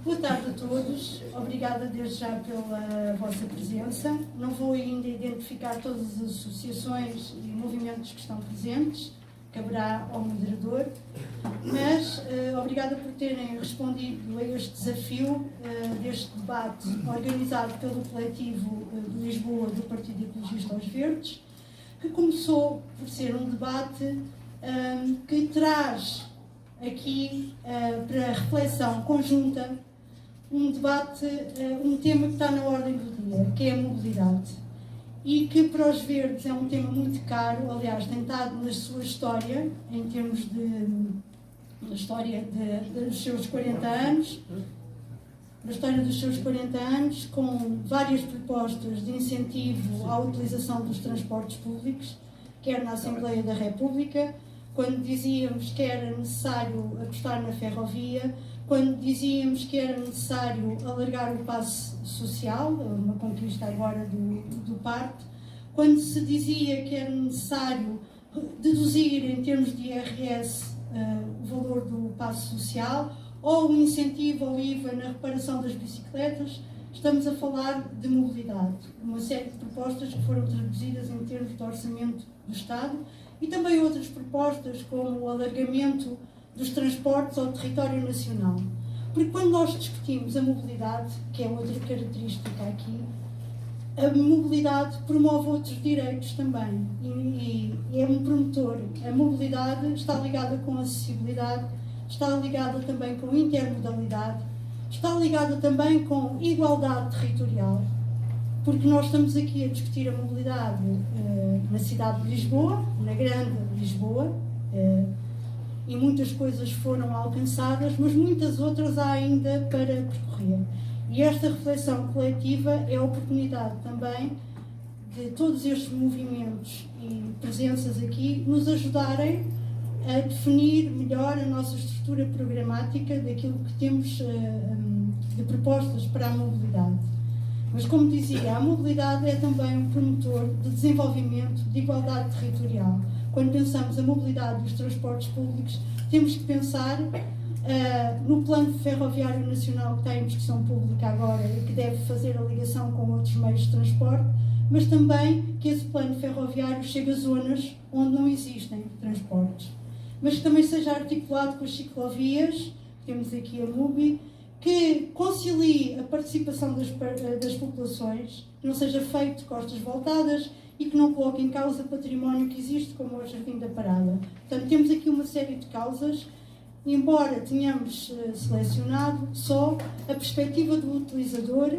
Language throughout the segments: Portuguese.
Boa tarde a todos, obrigada desde já pela vossa presença. Não vou ainda identificar todas as associações e movimentos que estão presentes, caberá ao moderador, mas obrigada por terem respondido a este desafio deste debate organizado pelo coletivo de Lisboa do Partido Ecologista aos Verdes, que começou por ser um debate que traz aqui para reflexão conjunta um debate, um tema que está na ordem do dia, que é a mobilidade. E que para os verdes é um tema muito caro, aliás, tem estado na sua história, em termos na história dos seus 40 anos, na história dos seus 40 anos, com várias propostas de incentivo à utilização dos transportes públicos, quer na Assembleia da República, quando dizíamos que era necessário apostar na ferrovia, quando dizíamos que era necessário alargar o passe social, uma conquista agora do PART, quando se dizia que era necessário deduzir em termos de IRS o valor do passe social, ou o incentivo ao IVA na reparação das bicicletas, estamos a falar de mobilidade, uma série de propostas que foram traduzidas em termos de orçamento do Estado, e também outras propostas como o alargamento dos transportes ao território nacional. Porque quando nós discutimos a mobilidade, que é outra característica aqui, a mobilidade promove outros direitos também e é um promotor. A mobilidade está ligada com a acessibilidade, está ligada também com intermodalidade, está ligada também com igualdade territorial, porque nós estamos aqui a discutir a mobilidade na cidade de Lisboa, na grande Lisboa, e muitas coisas foram alcançadas, mas muitas outras há ainda para percorrer. E esta reflexão coletiva é a oportunidade também de todos estes movimentos e presenças aqui nos ajudarem a definir melhor a nossa estrutura programática daquilo que temos de propostas para a mobilidade. Mas, como dizia, a mobilidade é também um promotor de desenvolvimento, de igualdade territorial. Quando pensamos a mobilidade dos transportes públicos, temos que pensar no plano ferroviário nacional que está em discussão pública agora e que deve fazer a ligação com outros meios de transporte, mas também que esse plano ferroviário chegue a zonas onde não existem transportes. Mas que também seja articulado com as ciclovias, temos aqui a MUBI, que concilie a participação das populações, que não seja feito de costas voltadas e que não coloque em causa o património que existe, como o Jardim da Parada. Portanto, temos aqui uma série de causas, embora tenhamos selecionado só a perspectiva do utilizador,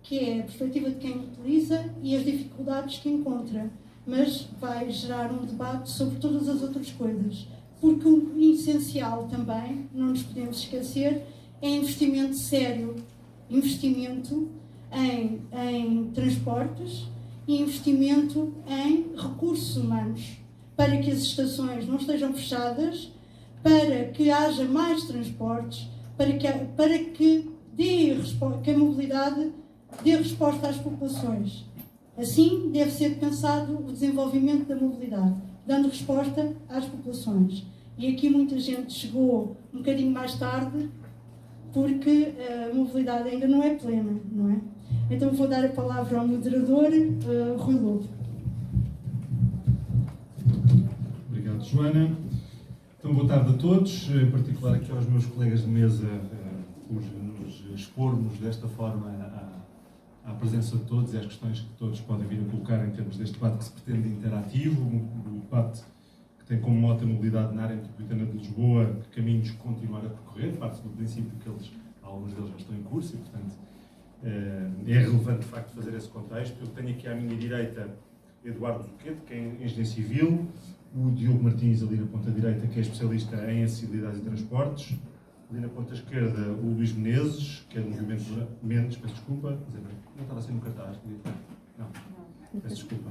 que é a perspectiva de quem utiliza e as dificuldades que encontra, mas vai gerar um debate sobre todas as outras coisas, porque o essencial também, não nos podemos esquecer, é investimento sério, investimento em transportes e investimento em recursos humanos, para que as estações não estejam fechadas, para que haja mais transportes, para que a mobilidade dê resposta às populações. Assim, deve ser pensado o desenvolvimento da mobilidade, dando resposta às populações. E aqui muita gente chegou um bocadinho mais tarde, porque a mobilidade ainda não é plena, não é? Então vou dar a palavra ao moderador, Rui Lobo. Obrigado, Joana. Então, boa tarde a todos, em particular aqui aos meus colegas de mesa, por nos expormos desta forma à presença de todos e às questões que todos podem vir a colocar em termos deste debate que se pretende interativo, um debate que tem como mote a mobilidade na área metropolitana de Lisboa, que caminhos continuar a percorrer, parte do princípio que alguns deles já estão em curso e, portanto, é relevante, de facto, fazer esse contexto. Eu tenho aqui à minha direita Eduardo Zuquete, que é engenheiro civil, o Diogo Martins, ali na ponta direita, que é especialista em acessibilidade e transportes, ali na ponta esquerda o Luís Menezes, que é do movimento Mendes, peço desculpa, não estava assim no cartaz, não, peço desculpa,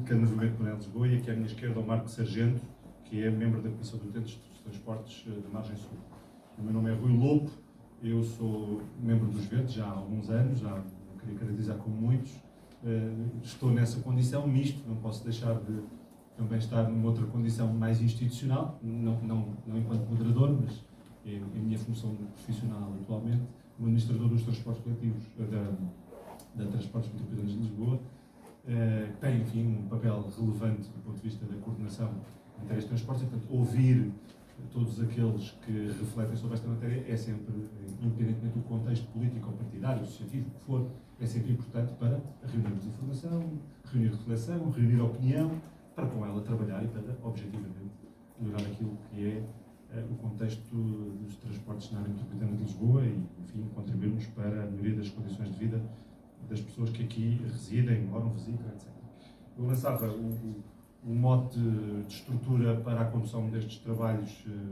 que é do movimento Planeta de Lisboa, e aqui à minha esquerda o Marco Sargento, que é membro da Comissão de Utentes dos Transportes da Margem Sul. O meu nome é Rui Lobo, eu sou membro dos Verdes já há alguns anos, já não queria caracterizar como muitos, estou nessa condição misto, não posso deixar de também estar numa outra condição mais institucional, não enquanto moderador, mas é a minha função profissional atualmente, o administrador dos transportes coletivos da Transportes Metropolitanos de Lisboa, que tem, enfim, um papel relevante do ponto de vista da coordenação em matérias de transportes, e, portanto, ouvir todos aqueles que refletem sobre esta matéria é sempre, independentemente do contexto político ou partidário, associativo, o que for, é sempre importante para reunirmos informação, reunir reflexão, reunir opinião, para com ela trabalhar e para, objetivamente, melhorar aquilo que é o contexto dos transportes na área metropolitana de Lisboa e, enfim, contribuirmos para a melhoria das condições de vida das pessoas que aqui residem, moram, visitam, etc. Eu lançava o mote de estrutura para a condução destes trabalhos,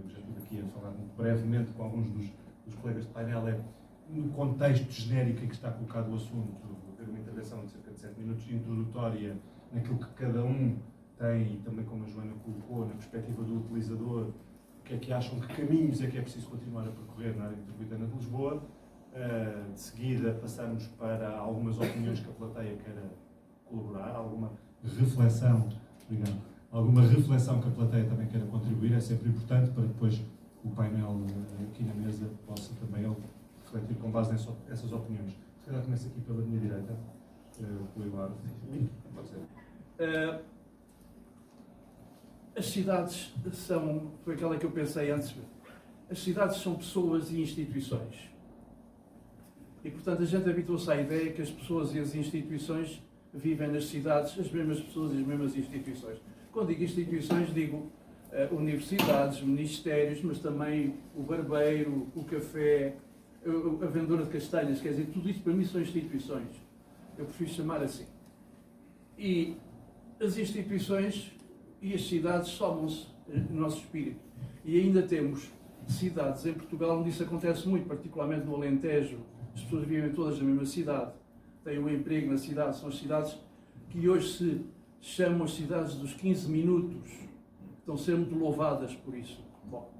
já estive aqui a falar muito brevemente com alguns dos colegas de painel, no contexto genérico em que está colocado o assunto, vou ter uma intervenção de cerca de 7 minutos introdutória naquilo que cada um tem, e também como a Joana colocou, na perspectiva do utilizador, o que é que acham, que caminhos é que é preciso continuar a percorrer na área metropolitana de Lisboa. De seguida passamos para algumas opiniões que a plateia queira colaborar, alguma reflexão que a plateia também queira contribuir, é sempre importante para depois o painel aqui na mesa possa também refletir com base nessas opiniões. Se calhar começo aqui pela minha direita, pelo Eduardo. Pode ser. As cidades são, foi aquela que eu pensei antes, as cidades são pessoas e instituições. E, portanto, a gente habitua-se à ideia que as pessoas e as instituições vivem nas cidades, as mesmas pessoas e as mesmas instituições. Quando digo instituições, digo universidades, ministérios, mas também o barbeiro, o café, a vendedora de castanhas, quer dizer, tudo isso para mim são instituições. Eu prefiro chamar assim. E as instituições e as cidades somam-se no nosso espírito. E ainda temos cidades em Portugal onde isso acontece muito, particularmente no Alentejo. As pessoas vivem todas na mesma cidade, têm um emprego na cidade, são as cidades que hoje se chamam as cidades dos 15 minutos, estão sempre louvadas por isso. Bom,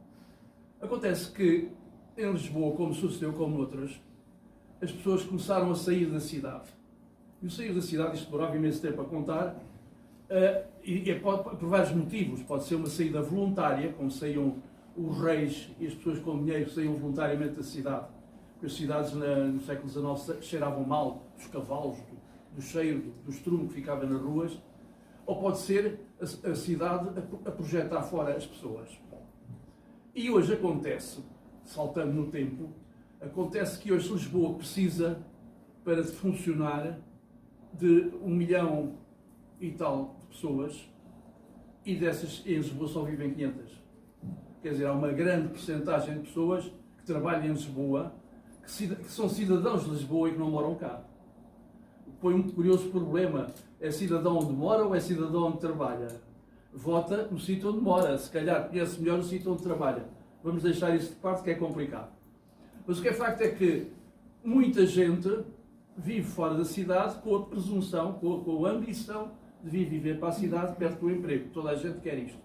acontece que em Lisboa, como sucedeu com outras, as pessoas começaram a sair da cidade. E o sair da cidade, isto demorava imenso tempo a contar, e por vários motivos. Pode ser uma saída voluntária, como saíam os reis e as pessoas com dinheiro saíam voluntariamente da cidade. Porque as cidades no século XIX cheiravam mal dos cavalos, do cheiro, do estrume que ficava nas ruas. Ou pode ser a cidade a projetar fora as pessoas. E hoje acontece, saltando no tempo, acontece que hoje Lisboa precisa, para funcionar, de 1 milhão e tal de pessoas, e dessas em Lisboa só vivem 500. Quer dizer, há uma grande percentagem de pessoas que trabalham em Lisboa, que são cidadãos de Lisboa e que não moram cá. Põe um curioso problema: é cidadão onde mora ou é cidadão onde trabalha? Vota no sítio onde mora, se calhar conhece melhor o sítio onde trabalha. Vamos deixar isso de parte, que é complicado. Mas o que é facto é que muita gente vive fora da cidade com a presunção, com a ambição de vir viver para a cidade perto do emprego. Toda a gente quer isto.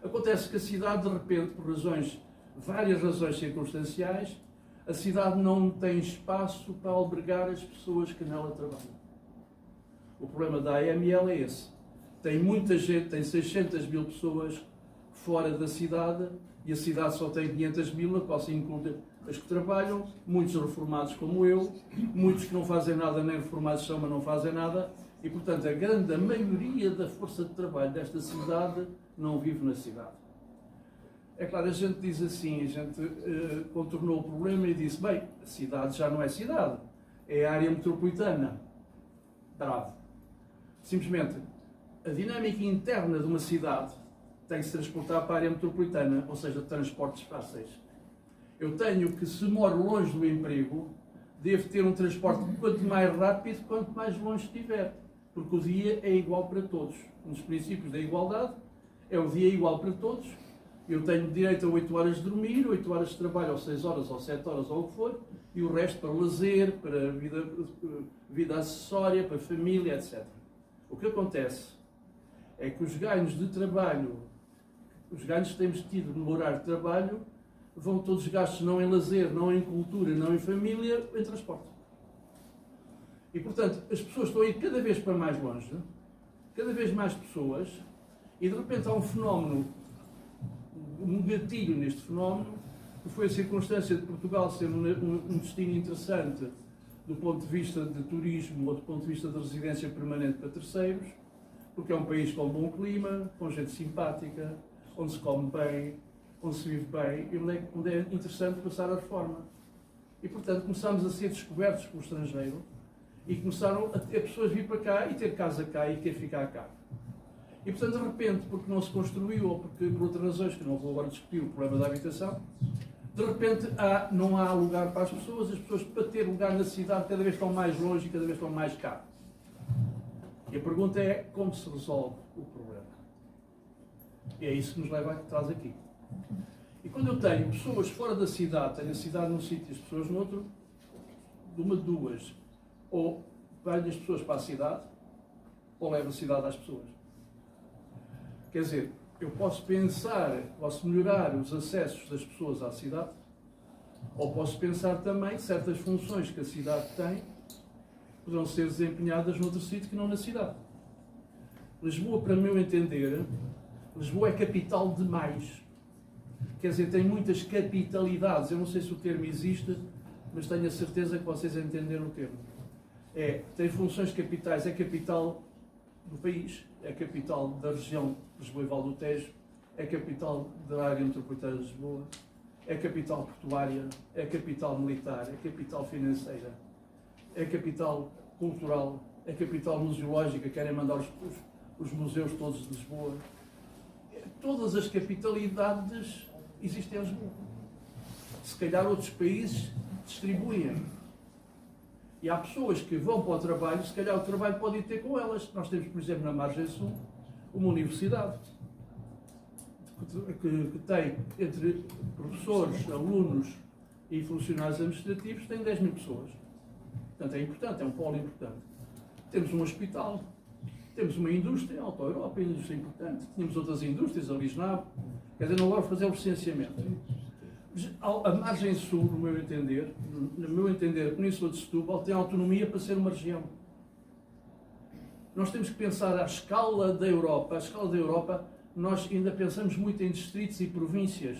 Acontece que a cidade, de repente, por várias razões circunstanciais, a cidade não tem espaço para albergar as pessoas que nela trabalham. O problema da AML é esse. Tem muita gente, tem 600 mil pessoas fora da cidade e a cidade só tem 500 mil, a qual se inclui as que trabalham, muitos reformados como eu, muitos que não fazem nada, nem reformados são, mas não fazem nada, e, portanto, a maioria da força de trabalho desta cidade não vive na cidade. É claro, a gente diz assim, a gente contornou o problema e disse, bem, a cidade já não é cidade, é a área metropolitana. Bravo. Simplesmente, a dinâmica interna de uma cidade tem que se transportar para a área metropolitana, ou seja, transportes fáceis. Eu tenho que, se moro longe do emprego, devo ter um transporte quanto mais rápido, quanto mais longe estiver. Porque o dia é igual para todos. Um dos princípios da igualdade é o dia igual para todos. Eu tenho direito a 8 horas de dormir, 8 horas de trabalho, ou 6 horas, ou 7 horas, ou o que for, e o resto para lazer, para vida acessória, para família, etc. O que acontece é que os ganhos de trabalho, os ganhos que temos tido no horário de trabalho, vão todos gastos não em lazer, não em cultura, não em família, em transporte. E, portanto, as pessoas estão a ir cada vez para mais longe, cada vez mais pessoas, e de repente há um fenómeno, um gatilho neste fenómeno, que foi a circunstância de Portugal ser um destino interessante do ponto de vista de turismo ou do ponto de vista de residência permanente para terceiros, porque é um país com bom clima, com gente simpática, onde se come bem, onde se vive bem e onde é interessante passar a reforma. E, portanto, começámos a ser descobertos pelo estrangeiro e começaram a ter pessoas vir para cá e ter casa cá e querer ficar cá. E, portanto, de repente, porque não se construiu ou porque por outras razões, que não vou agora discutir o problema da habitação, de repente não há lugar para as pessoas para ter lugar na cidade cada vez estão mais longe e cada vez estão mais caro. E a pergunta é como se resolve o problema. E é isso que nos leva a traz aqui. E quando eu tenho pessoas fora da cidade, tenho a cidade num sítio e as pessoas no outro, de uma de duas, ou venho as pessoas para a cidade, ou levo a cidade às pessoas. Quer dizer, eu posso pensar, posso melhorar os acessos das pessoas à cidade, ou posso pensar também que certas funções que a cidade tem poderão ser desempenhadas noutro sítio que não na cidade. Lisboa, para meu entender, Lisboa é capital demais. Quer dizer, tem muitas capitalidades. Eu não sei se o termo existe, mas tenho a certeza que vocês entenderam o termo. Tem funções capitais, é capital do país, é capital da região de Lisboa e Val do Tejo, é capital da área metropolitana de Lisboa, é capital portuária, é capital militar, é capital financeira, é capital cultural, é capital museológica, querem mandar os museus todos de Lisboa. Todas as capitalidades existem em Lisboa. Se calhar outros países distribuem. E há pessoas que vão para o trabalho, se calhar o trabalho pode ir ter com elas. Nós temos, por exemplo, na Margem Sul, uma universidade que tem, entre professores, alunos e funcionários administrativos, tem 10 mil pessoas. Portanto, é importante, é um polo importante. Temos um hospital, temos uma indústria, a Auto Europa, a indústria importante. Tínhamos outras indústrias, a Lisnave. Quer dizer, não vamos fazer o licenciamento. A Margem Sul, no meu entender, a Península de Setúbal tem autonomia para ser uma região. Nós temos que pensar à escala da Europa. À escala da Europa, nós ainda pensamos muito em distritos e províncias.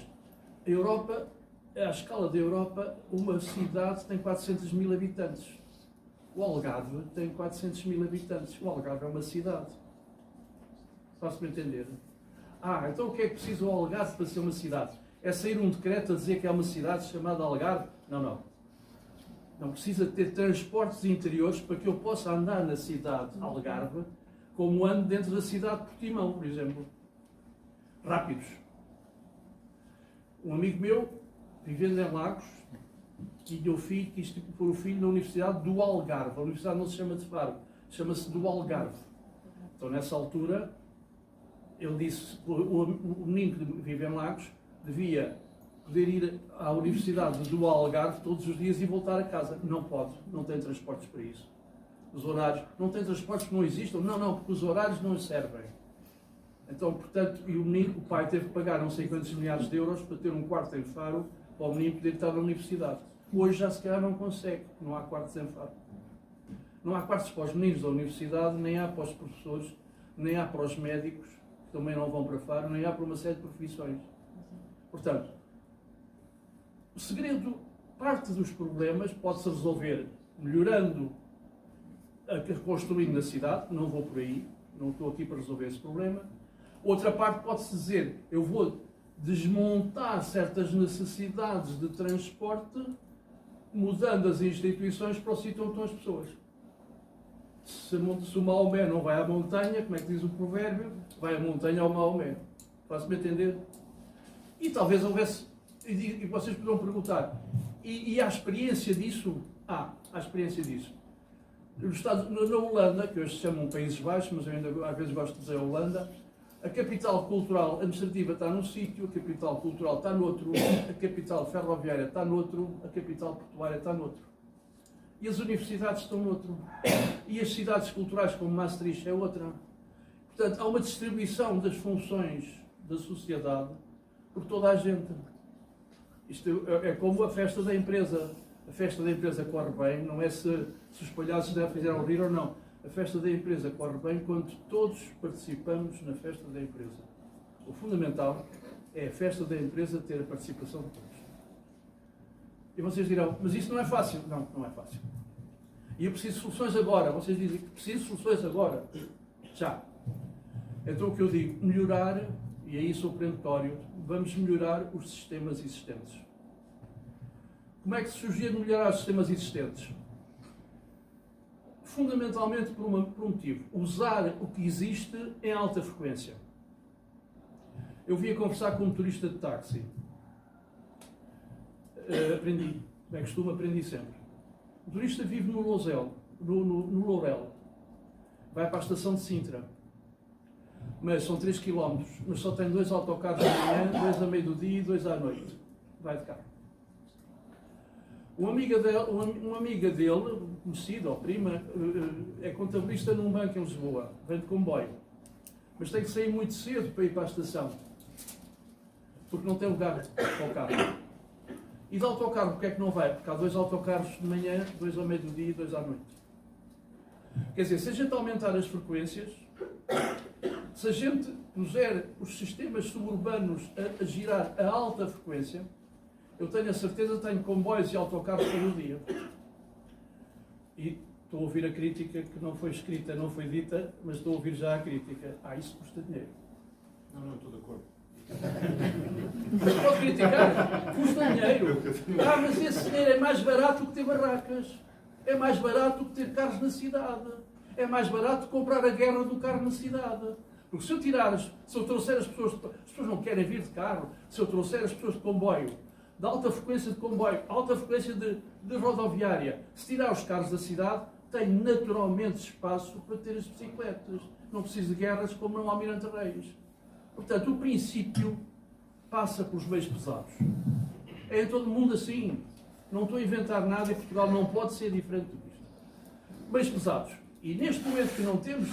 A Europa, à escala da Europa, uma cidade tem 400 mil habitantes. O Algarve tem 400 mil habitantes. O Algarve é uma cidade. Faço-me entender? Então o que é que precisa o Algarve para ser uma cidade? É sair um decreto a dizer que é uma cidade chamada Algarve? Não. Não precisa ter transportes interiores para que eu possa andar na cidade Algarve como ando dentro da cidade de Portimão, por exemplo. Rápidos. Um amigo meu, vivendo em Lagos, tinha o filho, quis pôr o filho na Universidade do Algarve. A universidade não se chama de Faro, chama-se do Algarve. Então, nessa altura, ele disse que o menino que vive em Lagos devia poder ir à Universidade do Algarve todos os dias e voltar a casa. Não pode, não tem transportes para isso. Os horários, não tem transportes que não existam? Não, porque os horários não servem. Então, portanto, o pai teve que pagar não sei quantos milhares de euros para ter um quarto em Faro para o menino poder estar na universidade. Hoje já se calhar não consegue, não há quartos em Faro. Não há quartos para os meninos da universidade, nem há para os professores, nem há para os médicos, que também não vão para Faro, nem há para uma série de profissões. Portanto, o segredo, parte dos problemas pode-se resolver melhorando, construindo na cidade, não vou por aí, não estou aqui para resolver esse problema. Outra parte pode-se dizer, eu vou desmontar certas necessidades de transporte, mudando as instituições para o sítio onde estão as pessoas. Se o Maomé não vai à montanha, como é que diz o provérbio? Vai à montanha ao Maomé. Faço-me entender? E talvez houvesse, e vocês poderão perguntar, e há experiência disso? Há experiência disso. Na Holanda, que hoje se chamam Países Baixos, mas eu ainda às vezes gosto de dizer Holanda, a capital cultural administrativa está num sítio, a capital cultural está no outro, a capital ferroviária está no outro, a capital portuária está no outro. E as universidades estão no outro. E as cidades culturais como Maastricht é outra. Portanto, há uma distribuição das funções da sociedade por toda a gente. Isto é como a festa da empresa. A festa da empresa corre bem, não é se os palhaços já fizeram rir ou não. A festa da empresa corre bem quando todos participamos na festa da empresa. O fundamental é a festa da empresa ter a participação de todos. E vocês dirão, mas isso não é fácil. Não, não é fácil. E eu preciso de soluções agora. Vocês dizem que preciso de soluções agora. Já. Então o que eu digo, melhorar, e aí sou perentório, vamos melhorar os sistemas existentes. Como é que se sugerir melhorar os sistemas existentes? Fundamentalmente por um motivo. Usar o que existe em alta frequência. Eu vim a conversar com um motorista de táxi. Aprendi. Como é costume, aprendi sempre. O motorista vive no Lourel. Vai para a estação de Sintra. Mas são 3 km. Mas só tem 2 autocarros de manhã, 2 a meio do dia e 2 à noite. Vai de carro. Uma amiga dele, conhecida ou prima, é contabilista num banco em Lisboa. Vem de comboio. Mas tem que sair muito cedo para ir para a estação. Porque não tem lugar para o carro. E de autocarro, porque é que não vai? Porque há 2 autocarros de manhã, 2 ao meio do dia e 2 à noite. Quer dizer, se a gente aumentar as frequências, se a gente puser os sistemas suburbanos a girar a alta frequência, eu tenho a certeza que tenho comboios e autocarros todo dia. E estou a ouvir a crítica que não foi escrita, não foi dita, mas estou a ouvir já a crítica. Isso custa dinheiro. Não, estou de acordo. Mas pode criticar, custa dinheiro. Mas esse dinheiro é mais barato que ter barracas. É mais barato que ter carros na cidade. É mais barato comprar a guerra do carro na cidade. Porque se eu trouxer as pessoas não querem vir de carro, se eu trouxer as pessoas de comboio, de alta frequência de comboio, alta frequência de rodoviária, se tirar os carros da cidade, tem naturalmente espaço para ter as bicicletas. Não precisa de guerras como no Almirante Reis. Portanto, o princípio passa pelos meios pesados. É em todo o mundo assim. Não estou a inventar nada e Portugal não pode ser diferente disto. Meios pesados. E neste momento que não temos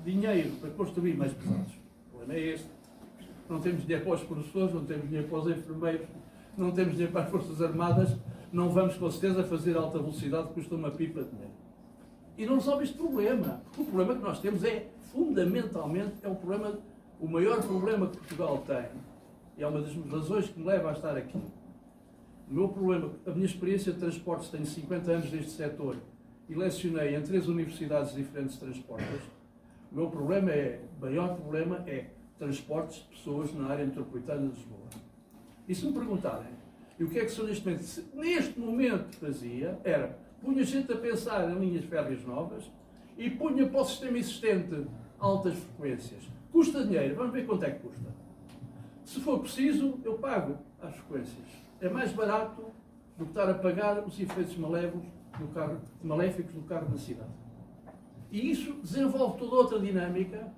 dinheiro para construir meios pesados, o problema é este. Não temos dinheiro para os professores, não temos dinheiro para os enfermeiros, não temos dinheiro para as Forças Armadas, não vamos com certeza fazer alta velocidade que custa uma pipa de dinheiro. E não resolve este problema. Porque o problema que nós temos é, fundamentalmente, o maior problema que Portugal tem, e é uma das razões que me leva a estar aqui. O meu problema, a minha experiência de transportes, tenho 50 anos neste setor e lecionei em 3 universidades diferentes de transportes. O meu problema o maior problema é transportes de pessoas na área metropolitana de Lisboa. E se me perguntarem, e o que é que sou neste momento? Neste momento fazia, punha gente a pensar em linhas férreas novas e punha para o sistema existente altas frequências. Custa dinheiro, vamos ver quanto é que custa. Se for preciso, eu pago as frequências. É mais barato do que estar a pagar os efeitos maléficos do carro na cidade. E isso desenvolve toda outra dinâmica,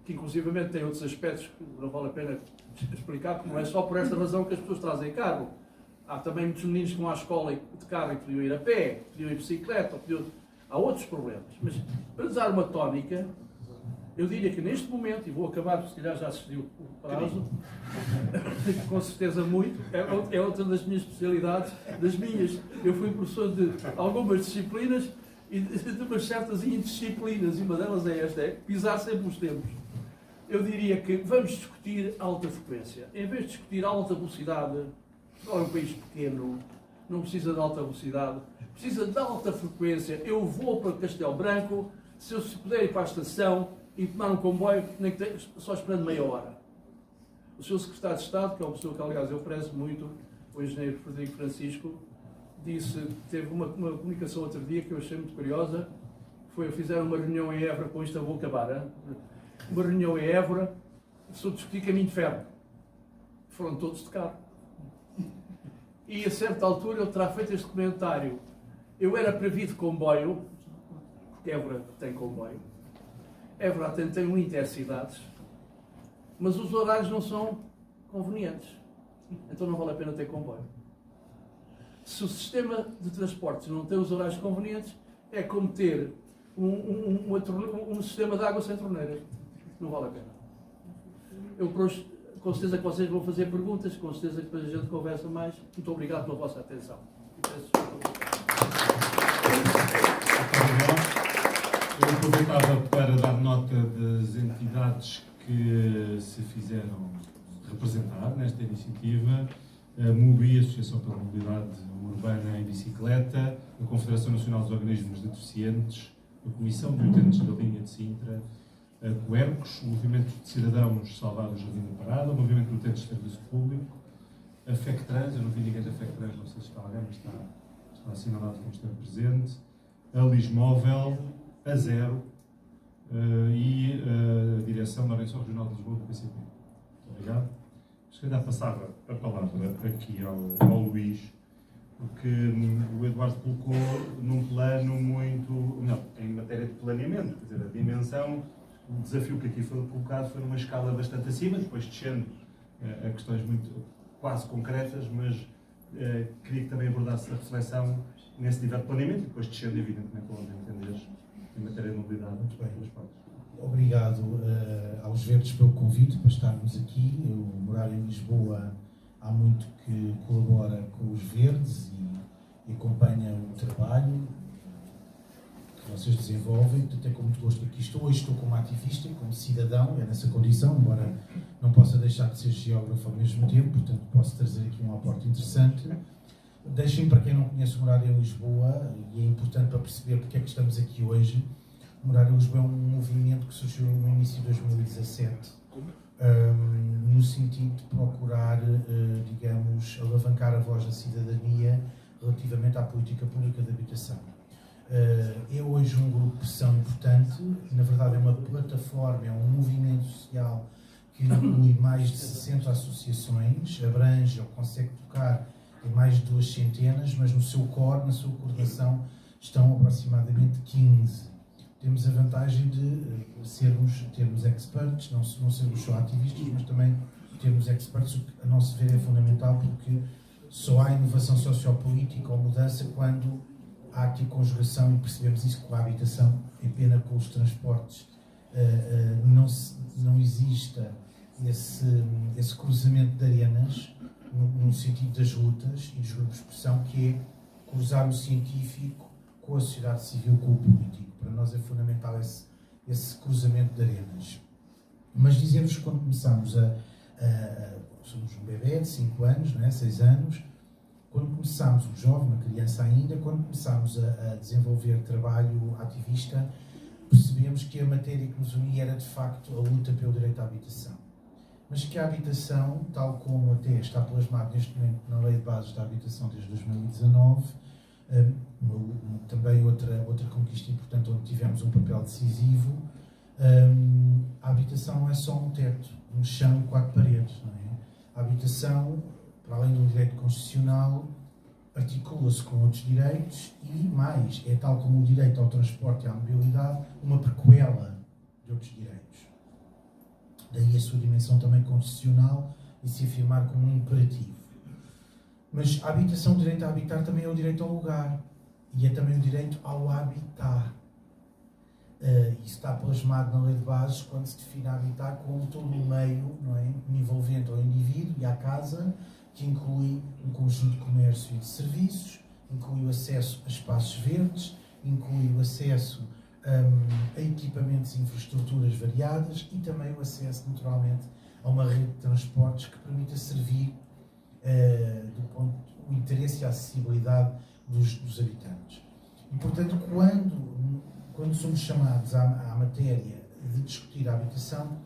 que inclusivamente tem outros aspectos que não vale a pena explicar, porque não é só por esta razão que as pessoas trazem carro. Há também muitos meninos que vão à escola de carro e podiam ir a pé, podiam ir de bicicleta, há outros problemas. Mas, para dar uma tónica, eu diria que neste momento, e vou acabar, porque se calhar já assistiu o prazo, com certeza muito, é outra das minhas especialidades, das minhas. Eu fui professor de algumas disciplinas e de umas certas indisciplinas, e uma delas é esta, pisar sempre os tempos. Eu diria que vamos discutir alta frequência. Em vez de discutir alta velocidade, Portugal é um país pequeno, não precisa de alta velocidade, precisa de alta frequência. Eu vou para Castelo Branco, se eu puder ir para a estação e tomar um comboio, nem que tenha, só esperando meia hora. O Sr. Secretário de Estado, que é uma pessoa que, aliás, eu prezo muito, o engenheiro Frederico Francisco, teve uma comunicação outro dia que eu achei muito curiosa. Fizeram uma reunião em Évora, com isto eu vou acabar, uma reunião em Évora, sobre discutir caminho de ferro. Foram todos de carro. E a certa altura ele terá feito este comentário. Eu era para vir de comboio, porque Évora tem comboio. Évora tem um intercidades, mas os horários não são convenientes. Então não vale a pena ter comboio. Se o sistema de transportes não tem os horários convenientes, é como ter um sistema de água sem torneiras. Não vale a pena. Eu, com certeza que vocês vão fazer perguntas, com certeza que depois a gente conversa mais. Muito obrigado pela vossa atenção. Eu aproveitava para dar nota das entidades que se fizeram representar nesta iniciativa. a MUBI, Associação pela Mobilidade Urbana em Bicicleta, a Confederação Nacional dos Organismos de Deficientes, a Comissão de Utentes da Linha de Sintra, a Coercos, o Movimento de Cidadãos Salvar o Jardim da Parada, o Movimento de Utentes de Serviço Público, a FECTRANS, eu não vi ninguém da FECTRANS, não sei se está alguém, mas está assinalado como esteve presente, a Lismóvel, a Zero e a Direção da Organização Regional de Lisboa do PCP. Muito obrigado. Se calhar passava a palavra aqui ao Luís, porque o Eduardo colocou num plano muito... Não, em matéria de planeamento, quer dizer, a dimensão, o desafio que aqui foi colocado foi numa escala bastante acima, depois descendo a questões muito quase concretas, mas queria que também abordasse a reflexão nesse nível de planeamento e depois descendo, evidentemente, onde entenderes em matéria de mobilidade. Muito bem. Obrigado aos Verdes pelo convite para estarmos aqui. Eu morar em Lisboa há muito que colabora com os Verdes e acompanha o trabalho que vocês desenvolvem. Portanto, é com muito gosto que aqui estou. Hoje estou como ativista e como cidadão, é nessa condição, embora não possa deixar de ser geógrafo ao mesmo tempo, portanto posso trazer aqui um aporte interessante. Deixem, para quem não conhece, morar em Lisboa, e é importante para perceber porque é que estamos aqui hoje. Morar em Lisboa é um movimento que surgiu no início de 2017, no sentido de procurar, digamos, alavancar a voz da cidadania relativamente à política pública de habitação. É hoje um grupo de pressão importante, na verdade é uma plataforma, é um movimento social que inclui mais de 60 associações, abrange ou consegue tocar em mais de 2 centenas, mas no seu core, na sua coordenação, estão aproximadamente 15. Temos a vantagem de termos experts, não sermos só ativistas, mas também termos experts, o que a nosso ver é fundamental, porque só há inovação sociopolítica ou mudança quando há aqui conjugação, e percebemos isso com a habitação. É pena que com os transportes não exista esse cruzamento de arenas, no sentido das lutas e dos grupos de pressão, que é cruzar o científico com a sociedade civil, com o político. Para nós é fundamental esse cruzamento de arenas. Mas dizemos que quando começámos somos um bebê de 5 anos, não é? 6 anos, quando começámos, um jovem, uma criança ainda, quando começámos a desenvolver trabalho ativista, percebemos que a matéria que nos unia era de facto a luta pelo direito à habitação. Mas que a habitação, tal como até está plasmado neste momento na Lei de Bases da Habitação desde 2019, também outra conquista importante onde tivemos um papel decisivo, a habitação não é só um teto, um chão e 4 paredes, não é? A habitação, para além de um direito constitucional, articula-se com outros direitos e mais, é tal como o direito ao transporte e à mobilidade, uma prequela de outros direitos. Daí a sua dimensão também constitucional e se afirmar como um imperativo. Mas a habitação, o direito a habitar, também é o direito ao lugar. E é também o direito ao habitar. Isso está plasmado na Lei de Bases quando se define habitar como todo o meio, não é, envolvente ao indivíduo e à casa, que inclui um conjunto de comércio e de serviços, inclui o acesso a espaços verdes, inclui o acesso a equipamentos e infraestruturas variadas e também o acesso, naturalmente, a uma rede de transportes que permita servir o interesse e a acessibilidade dos habitantes. E, portanto, quando somos chamados à matéria de discutir a habitação,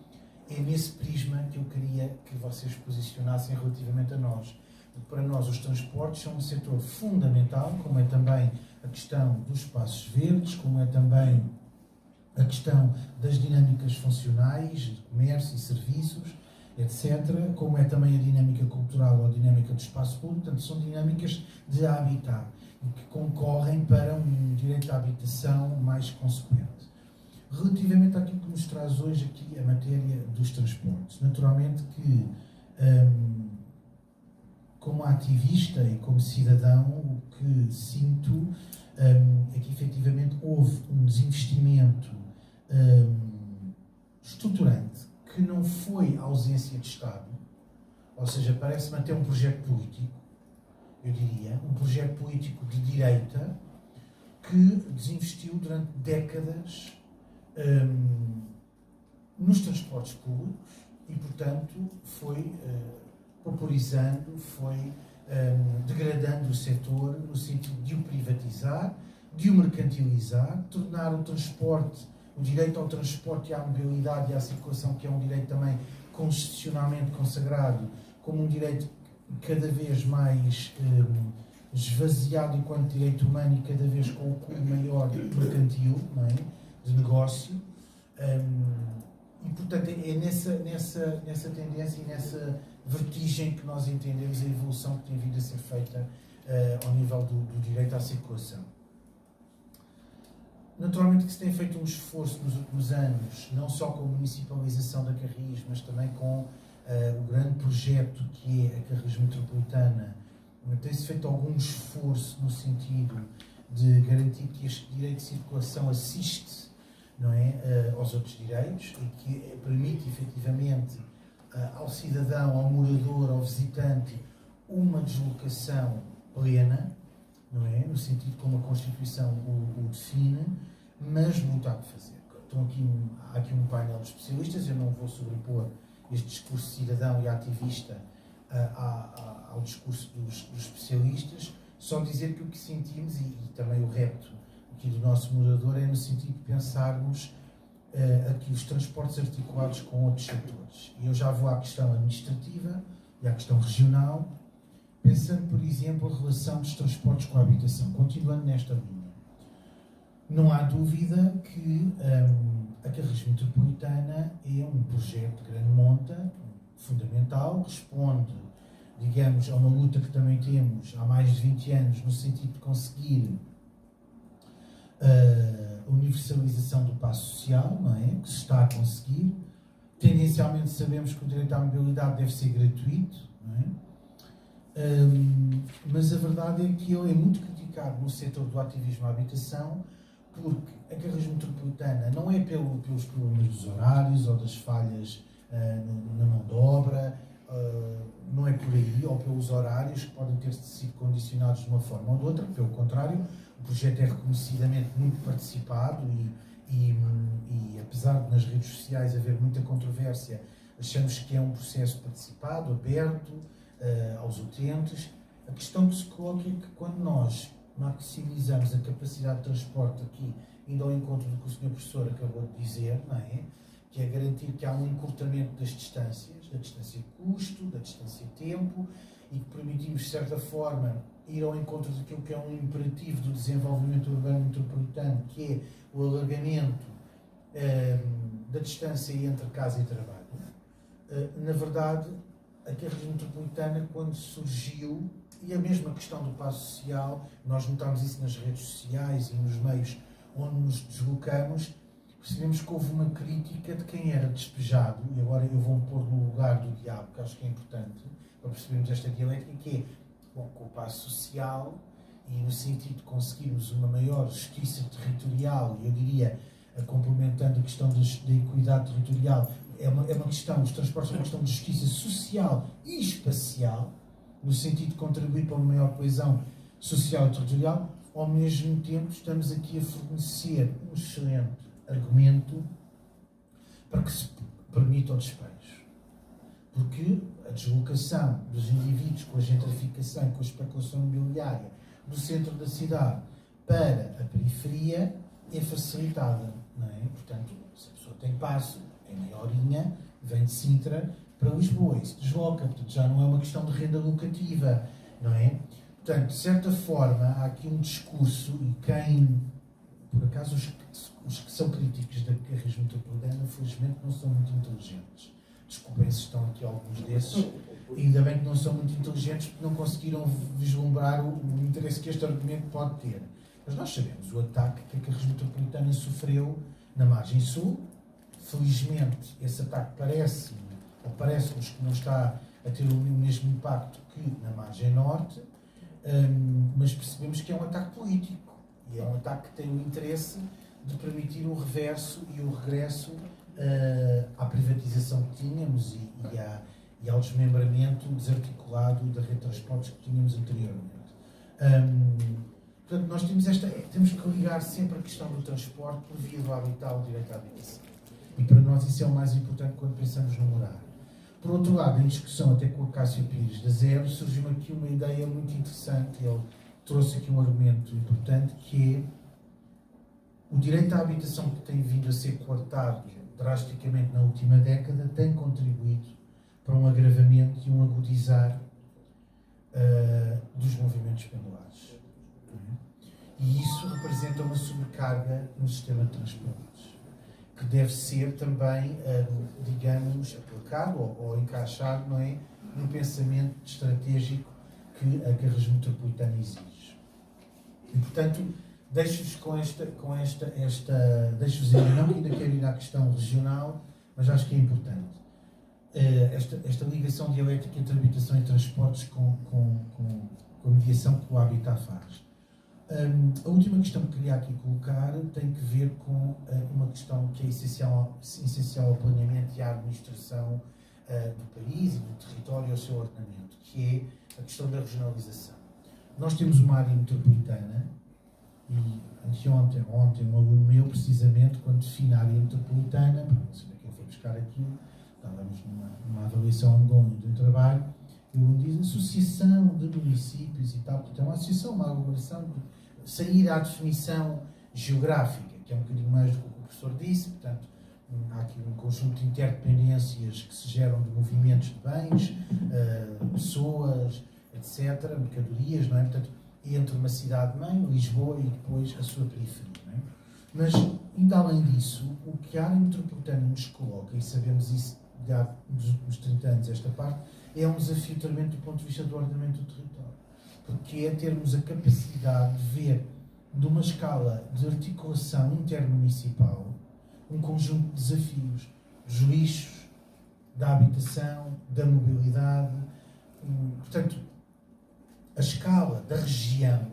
é nesse prisma que eu queria que vocês posicionassem relativamente a nós. Porque para nós os transportes são um setor fundamental, como é também a questão dos espaços verdes, como é também a questão das dinâmicas funcionais, de comércio e serviços, etc., como é também a dinâmica cultural ou a dinâmica do espaço público. Portanto, são dinâmicas de habitar e que concorrem para um direito à habitação mais consequente. Relativamente àquilo que nos traz hoje aqui a matéria dos transportes, naturalmente que, como ativista e como cidadão, o que sinto é que efetivamente houve um desinvestimento estruturante, que não foi ausência de Estado, ou seja, parece-me até um projeto político, eu diria, um projeto político de direita que desinvestiu durante décadas nos transportes públicos e, portanto, foi pauperizando, foi degradando o setor no sentido de o privatizar, de o mercantilizar, tornar o transporte, o direito ao transporte e à mobilidade e à circulação, que é um direito também constitucionalmente consagrado, como um direito cada vez mais esvaziado enquanto direito humano e cada vez com o cunho maior mercantil, não é? De negócio. E, portanto, é nessa tendência e nessa vertigem que nós entendemos a evolução que tem vindo a ser feita ao nível do direito à circulação. Naturalmente que se tem feito um esforço nos últimos anos, não só com a municipalização da Carris, mas também com o grande projeto que é a Carris Metropolitana. Tem-se feito algum esforço no sentido de garantir que este direito de circulação assiste, não é, aos outros direitos e que permite efetivamente ao cidadão, ao morador, ao visitante uma deslocação plena, não é, no sentido como a Constituição o define, mas não está a fazer. Há aqui um painel de especialistas, eu não vou sobrepor este discurso cidadão e ativista ao discurso dos especialistas, só dizer que o que sentimos, e também o repto aqui do nosso moderador, é no sentido de pensarmos aqui os transportes articulados com outros setores. E eu já vou à questão administrativa e à questão regional, pensando, por exemplo, a relação dos transportes com a habitação, continuando nesta linha. Não há dúvida que a Carris Metropolitana é um projeto de grande monta, fundamental, responde, digamos, a uma luta que também temos há mais de 20 anos no sentido de conseguir a universalização do passo social, não é? Que se está a conseguir. Tendencialmente sabemos que o direito à mobilidade deve ser gratuito, não é? Mas a verdade é que ele é muito criticado no setor do ativismo à habitação, porque a Carris Metropolitana não é pelos problemas dos horários ou das falhas na mão de obra, não é por aí, ou pelos horários que podem ter sido condicionados de uma forma ou de outra. Pelo contrário, o projeto é reconhecidamente muito participado e apesar de nas redes sociais haver muita controvérsia, achamos que é um processo participado, aberto aos utentes. A questão que se coloca é que quando nós maximizamos a capacidade de transporte aqui, indo ao encontro do que o Sr. Professor acabou de dizer, não é? Que é garantir que há um encurtamento das distâncias, da distância de custo, da distância de tempo, e que permitimos, de certa forma, ir ao encontro daquilo que é um imperativo do desenvolvimento urbano metropolitano, que é o alargamento da distância entre casa e trabalho. Na verdade, a Carris Metropolitana, quando surgiu, e a mesma questão do passo social, nós notámos isso nas redes sociais e nos meios onde nos deslocamos, percebemos que houve uma crítica de quem era despejado, e agora eu vou-me pôr no lugar do diabo, que acho que é importante, para percebermos esta dialética, que é, bom, com o passo social, e no sentido de conseguirmos uma maior justiça territorial, e eu diria, complementando a questão da equidade territorial, é uma questão, os transportes são uma questão de justiça social e espacial, no sentido de contribuir para uma maior coesão social e territorial. Ao mesmo tempo estamos aqui a fornecer um excelente argumento para que se permita o despejo. Porque a deslocação dos indivíduos com a gentrificação e com a especulação imobiliária do centro da cidade para a periferia é facilitada, não é? Portanto, se a pessoa tem passo, é meia horinha, vem de Sintra para Lisboa e se desloca, portanto já não é uma questão de renda locativa, não é? Portanto, de certa forma, há aqui um discurso, e quem, por acaso, os que são críticos da Carris Metropolitana, felizmente não são muito inteligentes. Desculpem se estão aqui alguns desses, ainda bem que não são muito inteligentes porque não conseguiram vislumbrar o interesse que este argumento pode ter. Mas nós sabemos o ataque que a Carris Metropolitana sofreu na margem sul. Felizmente, esse ataque parece-nos que não está a ter o mesmo impacto que na margem norte, mas percebemos que é um ataque político e é um ataque que tem o interesse de permitir o reverso e o regresso à privatização que tínhamos e ao desmembramento desarticulado da rede de transportes que tínhamos anteriormente. Portanto, nós temos que ligar sempre a questão do transporte por via do habitat, o direito à habitação. E para nós isso é o mais importante quando pensamos no morar. Por outro lado, em discussão até com a Cássio Pires da Zero, surgiu aqui uma ideia muito interessante. Ele trouxe aqui um argumento importante, que é o direito à habitação, que tem vindo a ser coartado drasticamente na última década, tem contribuído para um agravamento e um agudizar dos movimentos pendulares. E isso representa uma sobrecarga no sistema de transportes, que deve ser também, digamos, aplicado ou encaixado, não é, no pensamento estratégico que a Região Metropolitana exige. E, portanto, deixo-vos deixo-vos dizer, não que ainda quero ir à questão regional, mas acho que é importante. Esta ligação dialética entre habitação e transportes com a mediação que o Habitat faz. A última questão que queria aqui colocar tem que ver com uma questão que é essencial ao planeamento e à administração do país e do território e ao seu ordenamento, que é a questão da regionalização. Nós temos uma área metropolitana e ontem um aluno meu, precisamente, quando define a área metropolitana, para não saber que ele foi buscar aquilo, estávamos numa avaliação ongoing do trabalho, e o aluno diz associação de municípios e tal, portanto é uma associação, uma aglomeração, sair à definição geográfica, que é um bocadinho mais do que o professor disse, portanto há aqui um conjunto de interdependências que se geram de movimentos de bens, pessoas, etc., mercadorias, não é? Portanto, entre uma cidade-mãe, Lisboa, e depois a sua periferia. Não é? Mas, ainda além disso, o que a área metropolitana nos coloca, e sabemos isso há nos últimos 30 anos, esta parte, é um desafio tremendo do ponto de vista do ordenamento do território. Porque é termos a capacidade de ver, de uma escala de articulação intermunicipal, um conjunto de desafios, dos lixos, da habitação, da mobilidade. Portanto, a escala da região,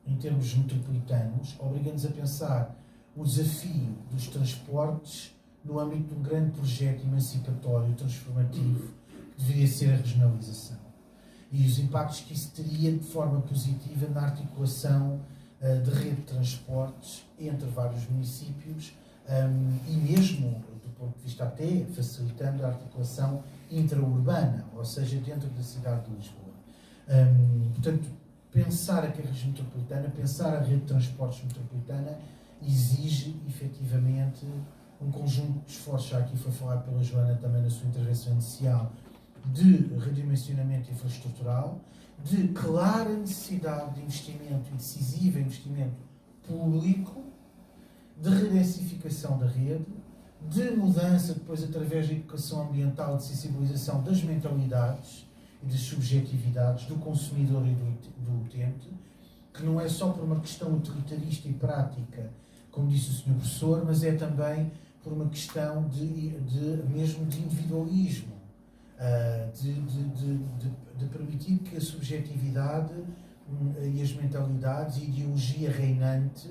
em termos metropolitanos, obriga-nos a pensar o desafio dos transportes no âmbito de um grande projeto emancipatório, transformativo, que deveria ser a regionalização. E os impactos que isso teria de forma positiva na articulação de rede de transportes entre vários municípios e mesmo, do ponto de vista até, facilitando a articulação intraurbana, ou seja, dentro da cidade de Lisboa. Portanto, pensar a região metropolitana, pensar a rede de transportes metropolitana, exige, efetivamente, um conjunto de esforços, já aqui foi falado pela Joana também na sua intervenção inicial, de redimensionamento infraestrutural, de clara necessidade de investimento e decisivo investimento público, de redensificação da rede, de mudança depois através da educação ambiental, de sensibilização das mentalidades e das subjetividades do consumidor e do utente, que não é só por uma questão utilitarista e prática, como disse o Sr. Professor, mas é também por uma questão mesmo de individualismo, de permitir que a subjetividade e as mentalidades e a ideologia reinante,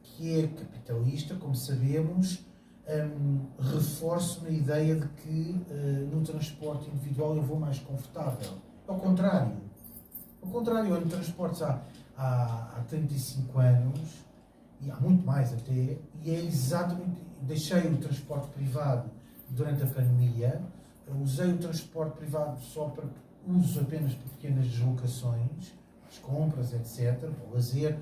que é capitalista, como sabemos, reforce uma ideia de que no transporte individual eu vou mais confortável. Ao contrário, eu ando em transportes há 35 anos, e há muito mais até, e é exatamente, deixei o transporte privado durante a pandemia, usei o transporte privado só para uso apenas por pequenas deslocações, as compras, etc., para o lazer,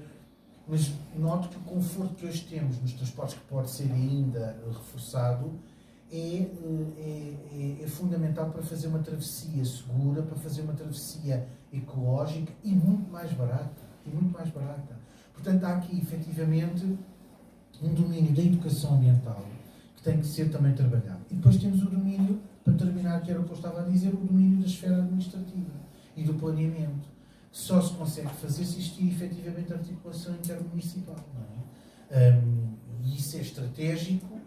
mas noto que o conforto que hoje temos nos transportes, que pode ser ainda reforçado, é fundamental para fazer uma travessia segura, para fazer uma travessia ecológica e muito mais barata. Portanto, há aqui, efetivamente, um domínio da educação ambiental que tem que ser também trabalhado. E depois temos o domínio, para terminar, que era o que eu estava a dizer, o domínio da esfera administrativa e do planeamento. Só se consegue fazer se existir efetivamente articulação intermunicipal. Não é? E isso é estratégico,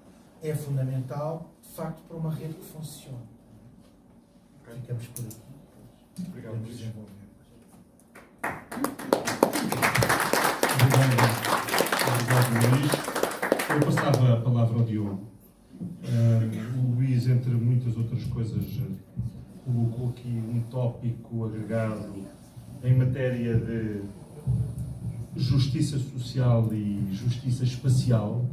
é fundamental, de facto, para uma rede que funcione. Okay. Ficamos por aqui. Obrigado, Luís. Obrigado, Luís. Eu passava a palavra ao Diogo. O Luís, entre muitas outras coisas, colocou aqui um tópico agregado em matéria de justiça social e justiça espacial.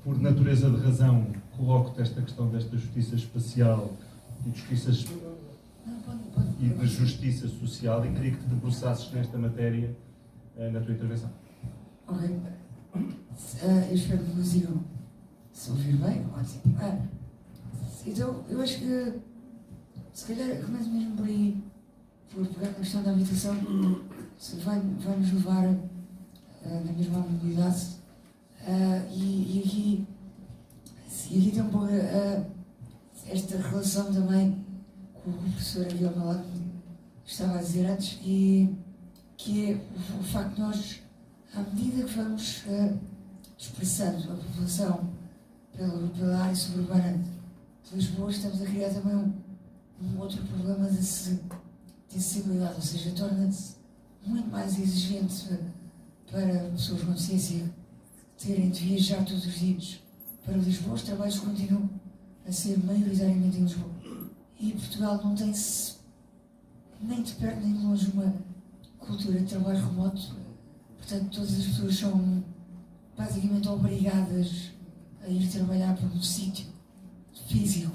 Por natureza de razão, coloco-te esta questão desta justiça espacial e de justiça, e de justiça social, e queria que te debruçasses nesta matéria na tua intervenção. Ok. Eu espero que me consigam se ouvir bem. Ótimo. Então, eu acho que se calhar começo mesmo por aí, por pegar na questão da habitação, se vai-nos levar na mesma mobilidade. E aqui tem um pouco esta relação também com o professor aqui ao meu lado estava a dizer antes, que é o facto de nós, à medida que vamos dispersando a população pela área suburbana de Lisboa, estamos a criar também um outro problema de acessibilidade, ou seja, torna-se muito mais exigente para pessoas com deficiência terem de viajar todos os dias para Lisboa. Os trabalhos continuam a ser maioritariamente em Lisboa. E Portugal não tem nem de perto nem de longe uma cultura de trabalho remoto. Portanto, todas as pessoas são basicamente obrigadas a ir trabalhar para um sítio físico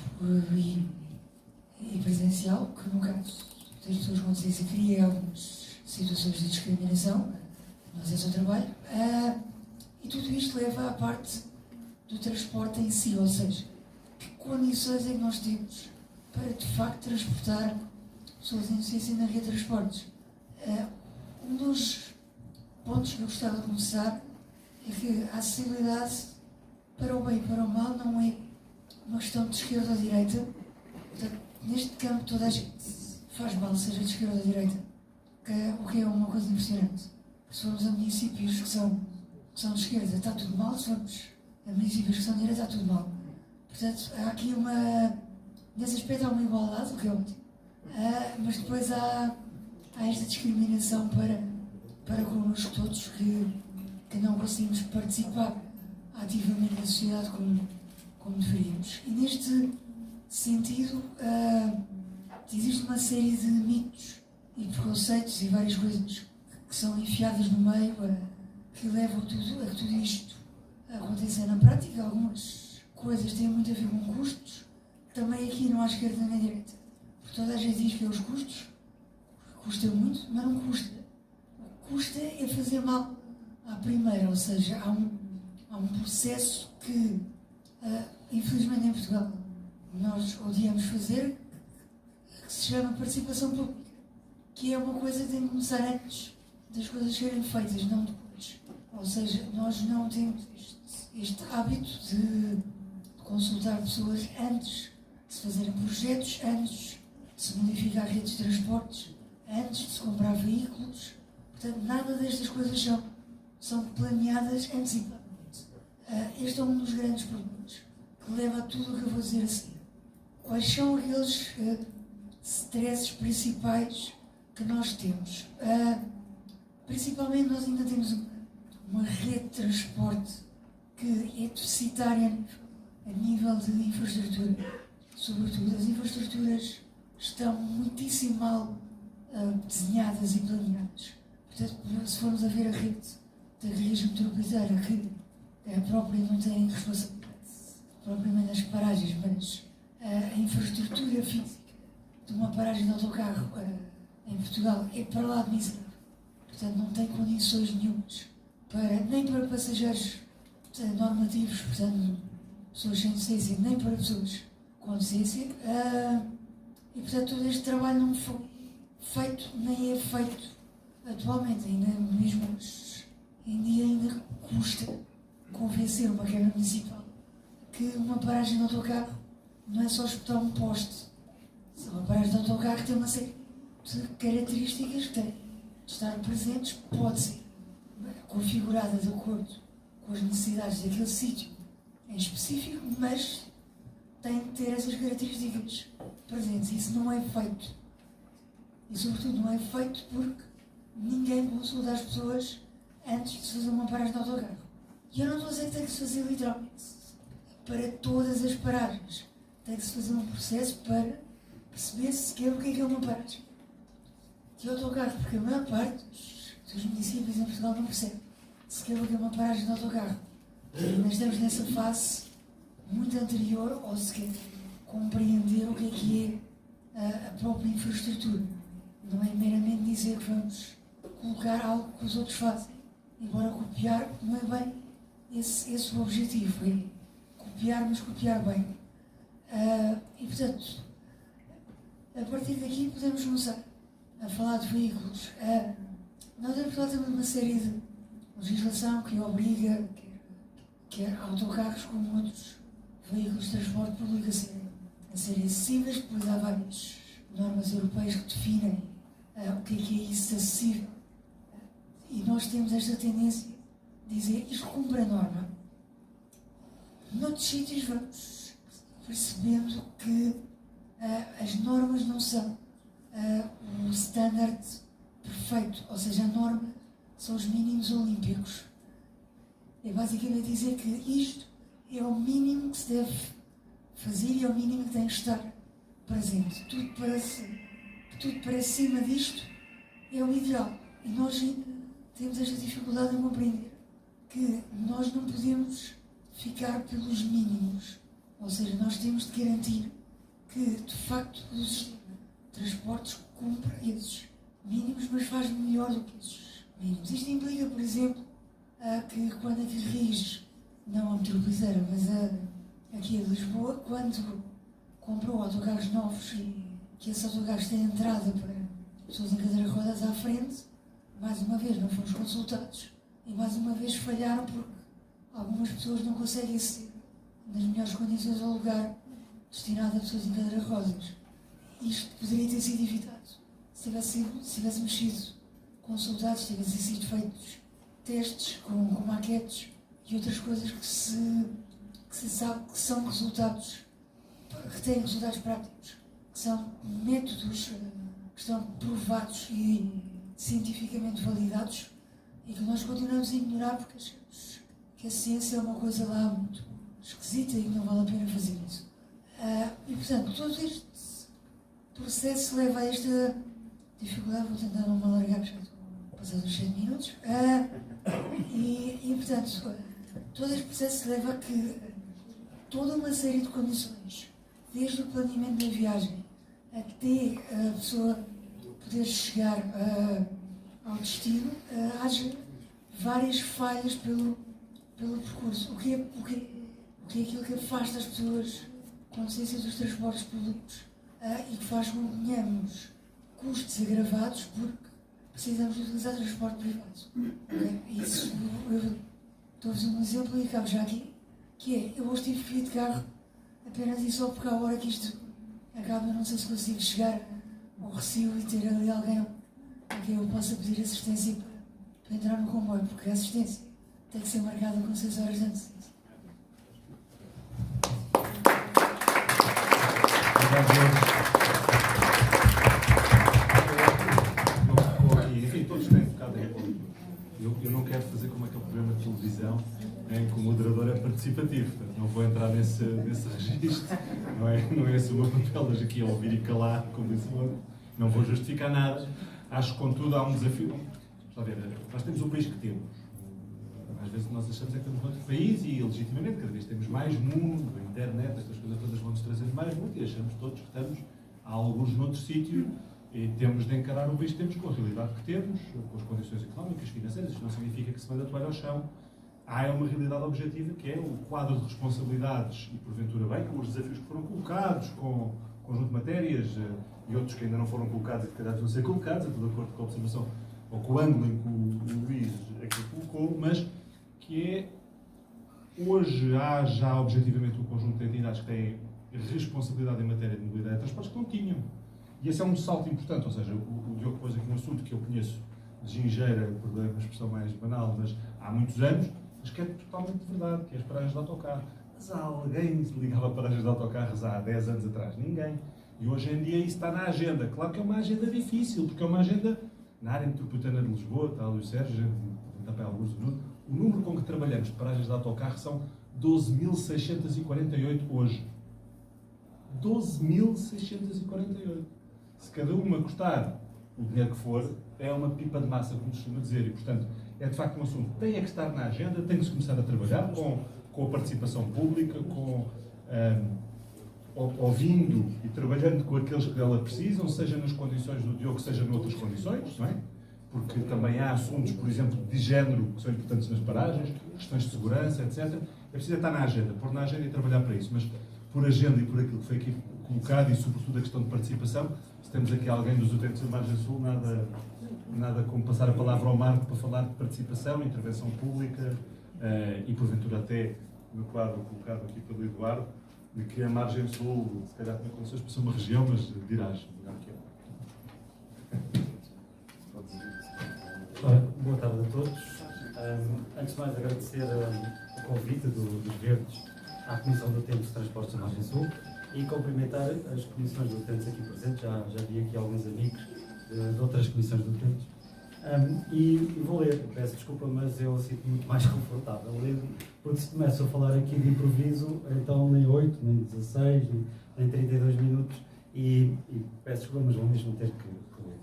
e presencial, que no caso das pessoas com deficiência cria algumas situações de discriminação no acesso ao trabalho. E tudo isto leva à parte do transporte em si, ou seja, que condições é que nós temos para de facto transportar pessoas em deficiência na rede de transportes. Um dos pontos que eu gostava de começar é que a acessibilidade para o bem e para o mal não é uma questão de esquerda ou direita. Portanto, neste campo toda a gente faz mal, seja de esquerda ou de direita, o que é uma coisa impressionante. Se formos a municípios que são de esquerda, está tudo mal; se formos a municípios que são de direita, está tudo mal. Portanto, há aqui nesse aspecto há uma igualdade, o que é ótimo. Mas depois há esta discriminação para connosco todos que não conseguimos participar ativamente na sociedade como deveríamos. E neste sentido, existe uma série de mitos e preconceitos e várias coisas que são enfiadas no meio, que levam a que tudo isto aconteça na prática. Algumas coisas têm muito a ver com custos, também aqui não há esquerda nem direita. Porque toda a gente diz que é os custos, custa muito, mas não custa. O que custa é fazer mal à primeira, ou seja, há um processo que, infelizmente em Portugal, nós odiamos fazer, que se chama participação pública, que é uma coisa que tem que começar antes das coisas serem feitas, não depois. Ou seja, nós não temos este hábito de consultar pessoas antes de se fazerem projetos, antes de se modificar redes de transportes, antes de se comprar veículos. Portanto, nada destas coisas são planeadas antecipadamente. Este é um dos grandes problemas que leva a tudo o que eu vou dizer a seguir. Quais são aqueles stresses principais que nós temos? Principalmente, nós ainda temos uma rede de transporte que é deficitária a nível de infraestrutura. Sobretudo, as infraestruturas estão muitíssimo mal desenhadas e planeadas. Portanto, se formos a ver a rede da região metropolitana, que a própria não tem responsabilidade propriamente das paragens, mas a infraestrutura física de uma paragem de autocarro em Portugal é para lá de miserável. Portanto, não tem condições nenhumas nem para passageiros normativos, portanto, pessoas sem deficiência, nem para pessoas com deficiência. E, portanto, todo este trabalho não foi feito, nem é feito atualmente, ainda mesmo hoje em dia ainda custa convencer uma Câmara Municipal que uma paragem de autocarro não é só espetar um poste. Uma paragem de autocarro tem uma série de características que têm de estar presentes, pode ser configurada de acordo com as necessidades daquele sítio em específico, mas tem de ter essas características presentes. Isso não é feito. E, sobretudo, não é feito porque ninguém consulta as pessoas antes de se fazer uma paragem de autocarro. E eu não estou a dizer que tem que se fazer literalmente para todas as paragens. Tem que se fazer um processo para perceber sequer o que é uma paragem de autocarro, porque a maior parte dos municípios em Portugal não percebe sequer o que é uma paragem de autocarro. Nós estamos nessa fase muito anterior, ou sequer compreender o que é a própria infraestrutura. Não é meramente dizer que vamos colocar algo que os outros fazem. Embora copiar não é bem esse o objetivo, é copiar, mas copiar bem. E, portanto, a partir daqui podemos começar a falar de veículos. Nós temos também uma série de legislação que obriga, quer autocarros como outros veículos de transporte público a serem acessíveis. Depois há várias normas europeias que definem o que é isso acessível. E nós temos esta tendência de dizer isto cumpre a norma. Noutros sítios vamos percebendo que as normas não são o standard perfeito, ou seja, a norma são os mínimos olímpicos. É basicamente dizer que isto é o mínimo que se deve fazer e é o mínimo que tem que estar presente. Tudo para cima disto é o ideal. E nós temos esta dificuldade em compreender que nós não podemos ficar pelos mínimos. Ou seja, nós temos de garantir que, de facto, o sistema de transportes cumpra esses mínimos, mas faz melhor do que esses mínimos. Isto implica, por exemplo, que quando a Carris, não a metropolitana, mas aqui a de Lisboa, quando comprou autocarros novos e que esses autocarros têm entrada para pessoas em cadeira de rodas à frente, mais uma vez não fomos consultados e mais uma vez falharam porque algumas pessoas não conseguem aceder nas melhores condições ao lugar destinado a pessoas em cadeira de rodas. Isto poderia ter sido evitado se tivéssemos sido consultados, se tivessem sido feitos testes com maquetes e outras coisas que se sabe que são resultados, que têm resultados práticos, que são métodos que estão provados e cientificamente validados e que nós continuamos a ignorar porque achamos que a ciência é uma coisa lá muito esquisita e que não vale a pena fazer isso. E, portanto, todo este processo leva a esta dificuldade. Vou tentar não me alargar, já estou passados os 7 minutos. E, portanto, todo este processo leva a que toda uma série de condições, desde o planeamento da viagem até a pessoa poder chegar ao destino, haja várias falhas pelo percurso. O que é aquilo que afasta as pessoas com consciência dos transportes públicos e que faz com que tenhamos custos agravados porque precisamos de utilizar transporte privado. Okay? Isso, eu dou-vos um exemplo e acabo já aqui, que é, eu hoje tive que ir de carro apenas e só porque à hora que isto acaba, eu não sei se consigo chegar ao Recio e ter ali alguém a quem eu possa pedir assistência para entrar no comboio, porque a assistência tem que ser marcada com 6 horas de antecedência. Enfim, todos têm focado em ponto. Eu não quero fazer como aquele programa de televisão em que o moderador é participativo, portanto não vou entrar nesse registro, não é esse o meu papel, hoje aqui a ouvir e calar, como disse o outro, não vou justificar nada. Acho que, contudo, há um desafio. Está a ver, nós temos o país que temos. Às vezes nós achamos que temos outro país e, legitimamente, cada vez temos mais mundo, a internet, estas coisas todas vão-nos trazendo mais mundo e achamos todos que estamos, há alguns noutro sítio, e temos de encarar o país que temos com a realidade que temos, com as condições económicas, financeiras. Isto não significa que se manda a toalha ao chão. Há uma realidade objetiva que é o quadro de responsabilidades e, porventura, bem, com os desafios que foram colocados, com o conjunto de matérias e outros que ainda não foram colocados e que calhar vão ser colocados, de acordo com a observação ou com o ângulo em que o Luís aqui colocou, mas que é, hoje há já objetivamente um conjunto de entidades que têm responsabilidade em matéria de mobilidade e transportes que não tinham. E esse é um salto importante, ou seja, o Diogo pôs aqui um assunto que eu conheço de gingeira, por uma expressão mais banal, mas há muitos anos, mas que é totalmente verdade, que é as paragens de autocarro. Mas há alguém que ligava paragens de autocarros há 10 anos atrás? Ninguém. E hoje em dia isso está na agenda. Claro que é uma agenda difícil, porque é uma agenda na área metropolitana de Lisboa, está ali o Sérgio, também alguns do Nuno. O número com que trabalhamos de paragens de autocarro são 12.648 hoje. 12.648. Se cada uma custar o dinheiro que for, é uma pipa de massa, como costuma dizer, e, portanto, é de facto um assunto que tem que estar na agenda, tem que se começar a trabalhar com a participação pública, com ouvindo e trabalhando com aqueles que dela precisam, seja nas condições do Diogo, seja noutras condições, não é? Porque também há assuntos, por exemplo, de género, que são importantes nas paragens, questões de segurança, etc. É preciso estar na agenda, pôr na agenda e trabalhar para isso, mas por agenda e por aquilo que foi aqui colocado e sobretudo a questão de participação, se temos aqui alguém dos utentes da Margem Sul, nada como passar a palavra ao Marco para falar de participação, intervenção pública e porventura até no quadro colocado aqui pelo Eduardo, de que a Margem Sul, se calhar tem condições para ser uma região, mas dirás o lugar que é. Ora, boa tarde a todos. Antes de mais agradecer o convite dos Verdes à Comissão de Utentes de Transportes da Margem Sul e cumprimentar as comissões de utentes aqui presentes. Já vi aqui alguns amigos de outras comissões de utentes. E vou ler, peço desculpa, mas eu sinto muito mais confortável ler, porque se começo a falar aqui de improviso, então nem 8, nem 16, nem 32 minutos, e peço desculpa, mas vou mesmo ter que ler.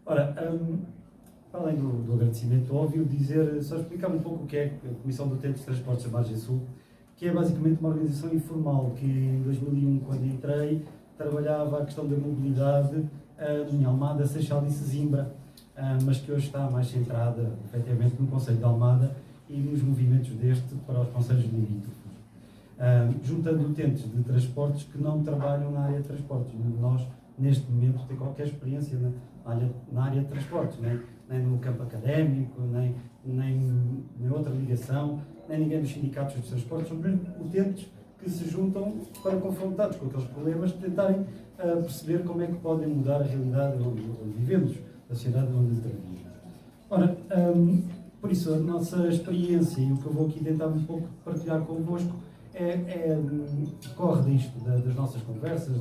Ora, para além do agradecimento, óbvio, só explicar um pouco o que é a Comissão de Utentes de Transportes da Margem Sul, que é basicamente uma organização informal que em 2001, quando entrei, trabalhava a questão da mobilidade em Almada, Seixal e Sesimbra, mas que hoje está mais centrada, efetivamente, no Concelho de Almada e nos movimentos deste para os concelhos limítrofes, juntando utentes de transportes que não trabalham na área de transportes. Nós, neste momento, temos qualquer experiência na área de transportes, nem no campo académico, nem outra ligação, nem ninguém dos sindicatos de transportes, são mesmo utentes que se juntam para, confrontados com aqueles problemas, tentarem perceber como é que podem mudar a realidade onde vivemos, a sociedade onde vivemos. Ora, por isso, a nossa experiência e o que eu vou aqui tentar um pouco partilhar convosco decorre disto, das nossas conversas,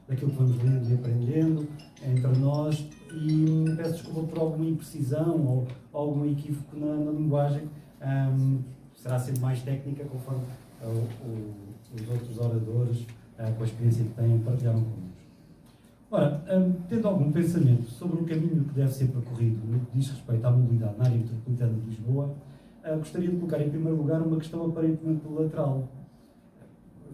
daquilo que vamos lendo e aprendendo entre nós, e peço desculpa por alguma imprecisão ou algum equívoco na linguagem, será sempre mais técnica conforme os outros oradores, com a experiência que têm, partilharam connosco. Ora, tendo algum pensamento sobre o caminho que deve ser percorrido no que diz respeito à mobilidade na área metropolitana de Lisboa, gostaria de colocar em primeiro lugar uma questão aparentemente lateral.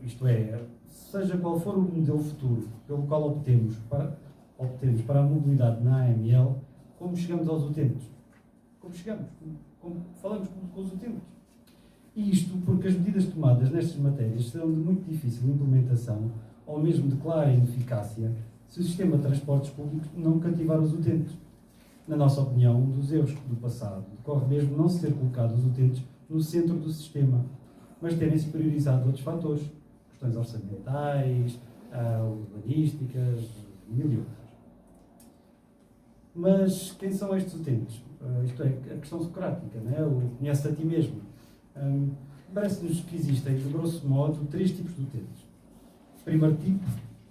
Isto é, seja qual for o modelo futuro pelo qual optemos para a mobilidade na AML, como chegamos aos utentes? Como falamos com os utentes? E isto porque as medidas tomadas nestas matérias serão de muito difícil implementação ou mesmo de clara ineficácia se o sistema de transportes públicos não cativar os utentes. Na nossa opinião, um dos erros do passado decorre mesmo não se ter colocado os utentes no centro do sistema, mas terem-se priorizado outros fatores, questões orçamentais, urbanísticas, mil e outras. Mas quem são estes utentes? Isto é, a questão socrática, não é? O conhece a ti mesmo. Parece-nos que existem, de grosso modo, 3 tipos de utentes. Primeiro tipo,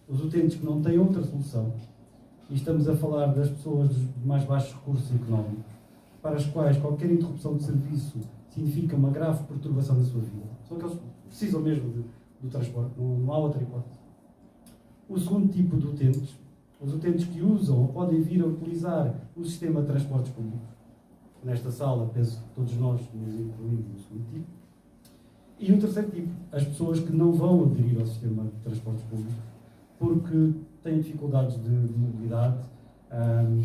os utentes que não têm outra solução, e estamos a falar das pessoas de mais baixos recursos económicos, para as quais qualquer interrupção de serviço significa uma grave perturbação da sua vida. São aqueles que precisam mesmo do transporte, não há outra hipótese. O segundo tipo de utentes, os utentes que usam ou podem vir a utilizar o sistema de transportes públicos. Nesta sala, penso que todos nós nos incluímos no segundo tipo. E o terceiro tipo, as pessoas que não vão aderir ao sistema de transportes públicos porque têm dificuldades de mobilidade,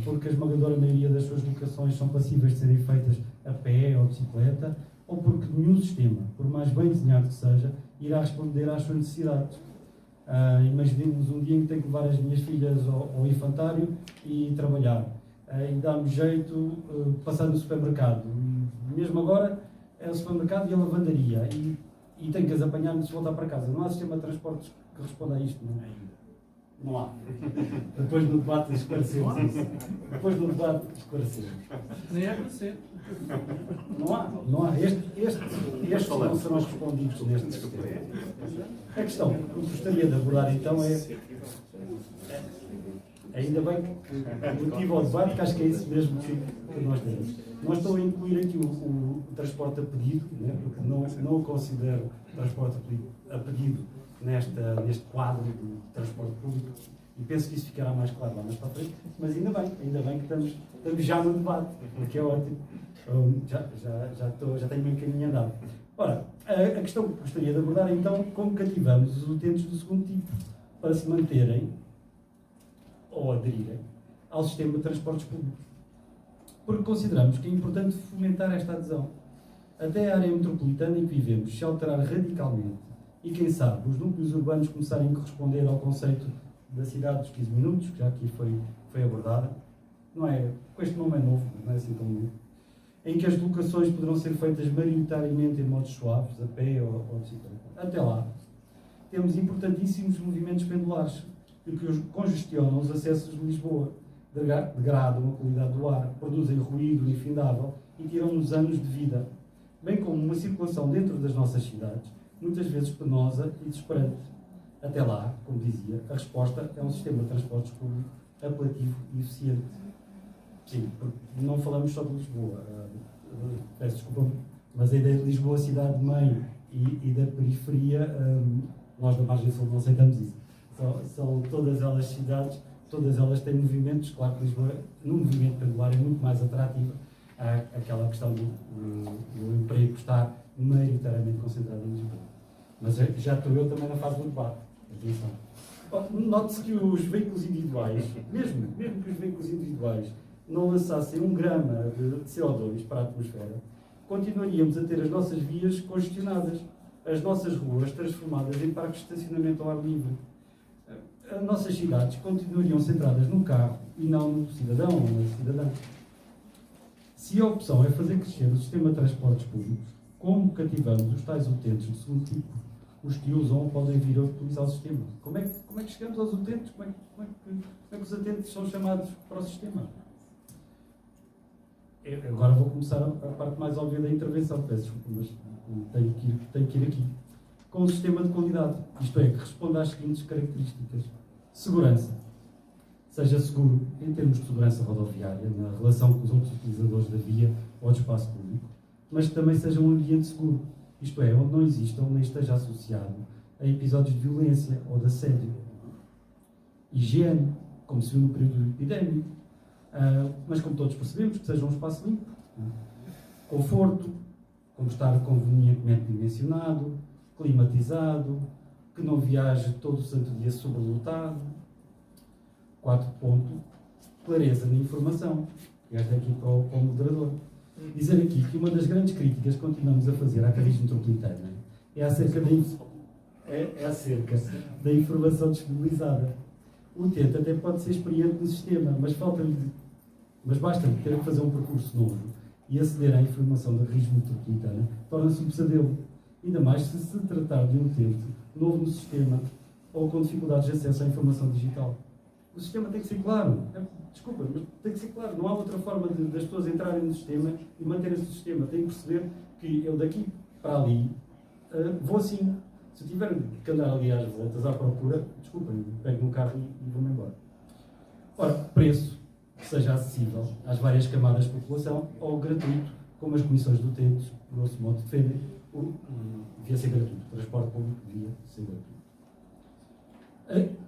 porque a esmagadora maioria das suas locações são passíveis de serem feitas a pé ou de bicicleta, ou porque nenhum sistema, por mais bem desenhado que seja, irá responder às suas necessidades. Imaginemos um dia em que tenho que levar as minhas filhas ao infantário e trabalhar. E dá-me jeito passar no supermercado. Mesmo agora é o supermercado e a lavandaria. E tenho que as apanhar antes de voltar para casa. Não há sistema de transportes que responda a isto, não é? Não há. Depois do debate esclarecemos isso. Nem é para ser. Não há. Estes não serão respondidos neste sistema. A questão que eu gostaria de abordar então ainda bem que motiva o debate, que acho que é isso mesmo que nós temos. Não estou a incluir aqui o transporte a pedido, né, porque não o considero transporte a pedido neste quadro de transporte público, e penso que isso ficará mais claro lá mais para a frente, mas ainda bem que estamos já no debate, o que é ótimo. Já tenho meio caminho andado. Ora, a questão que gostaria de abordar então, como cativamos os utentes do segundo tipo. para se manterem ou aderirem ao sistema de transportes públicos. Porque consideramos que é importante fomentar esta adesão. Até a área metropolitana em que vivemos se alterar radicalmente e, quem sabe, os núcleos urbanos começarem a corresponder ao conceito da cidade dos 15 minutos, que já aqui foi abordada, não é, com este nome é novo, mas não é assim tão novo, em que as deslocações poderão ser feitas maioritariamente em modos suaves, a pé ou de bicicleta. Até lá, temos importantíssimos movimentos pendulares que congestionam os acessos de Lisboa, degradam a qualidade do ar, produzem ruído infindável e tiram-nos anos de vida, bem como uma circulação dentro das nossas cidades, muitas vezes penosa e desesperante. Até lá, como dizia, a resposta é um sistema de transportes públicos apelativo e eficiente. Sim, porque não falamos só de Lisboa. Peço desculpa, mas a ideia de Lisboa, cidade-mãe e da periferia, nós da Margem Sul não aceitamos isso. São todas elas cidades, todas elas têm movimentos. Claro que Lisboa, no movimento pendular, é muito mais atrativa. Há aquela questão do emprego estar maioritariamente concentrado em Lisboa. Mas já estou eu também na fase do debate. Atenção. Note-se que os veículos individuais, mesmo que os veículos individuais não lançassem 1 grama de CO2 para a atmosfera, continuaríamos a ter as nossas vias congestionadas, as nossas ruas transformadas em parques de estacionamento ao ar livre. As nossas cidades continuariam centradas no carro e não no cidadão ou na cidadã. Se a opção é fazer crescer o sistema de transportes públicos, como cativamos os tais utentes de segundo tipo, os que usam ou podem vir a utilizar o sistema? Como é que chegamos aos utentes? Como é que os utentes são chamados para o sistema? Agora vou começar a parte mais óbvia da intervenção, peço desculpa, mas tenho que ir aqui. Com um sistema de qualidade, isto é, que responda às seguintes características. Segurança. Seja seguro em termos de segurança rodoviária, na relação com os outros utilizadores da via ou do espaço público, mas que também seja um ambiente seguro, isto é, onde não exista ou nem esteja associado a episódios de violência ou de assédio. Higiene, como se viu no período epidémico, mas como todos percebemos, que seja um espaço limpo. Conforto, como estar convenientemente dimensionado, climatizado, que não viaje todo o santo dia sobrelotado. 4 pontos, clareza na informação. Este aqui para o moderador. Dizer aqui que uma das grandes críticas que continuamos a fazer à Carris Metropolitana é acerca da informação disponibilizada. O utente até pode ser experiente no sistema, mas basta-lhe ter que fazer um percurso novo e aceder à informação da Carris Metropolitana, torna-se um pesadelo. Ainda mais se tratar de um utente novo no sistema ou com dificuldades de acesso à informação digital. O sistema tem que ser claro. Desculpa, mas tem que ser claro. Não há outra forma das pessoas entrarem no sistema e manterem-se no sistema. Tem que perceber que eu daqui para ali vou assim. Se eu tiver que andar ali às voltas à procura, desculpa, pego no carro e vou-me embora. Ora, preço que seja acessível às várias camadas de população ou gratuito, como as comissões de utentes, grosso modo, defendem, devia ser gratuito. O transporte público devia ser gratuito.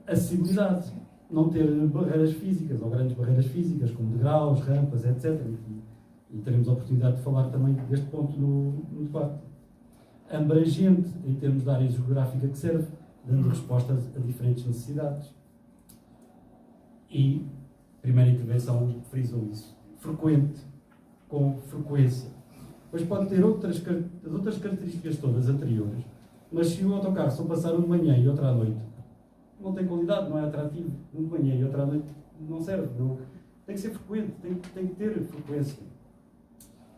A acessibilidade. Não ter barreiras físicas, ou grandes barreiras físicas, como degraus, rampas, etc. E teremos a oportunidade de falar também deste ponto no debate. Abrangente, em termos de área geográfica que serve, dando respostas a diferentes necessidades. E, primeira intervenção, frisou isso. Frequente, com frequência. Pois pode ter as outras características todas anteriores, mas se o autocarro só passar uma de manhã e outra à noite, não tem qualidade, não é atrativo. Um de manhã e outra à noite não serve. Não. Tem que ser frequente, tem que ter frequência.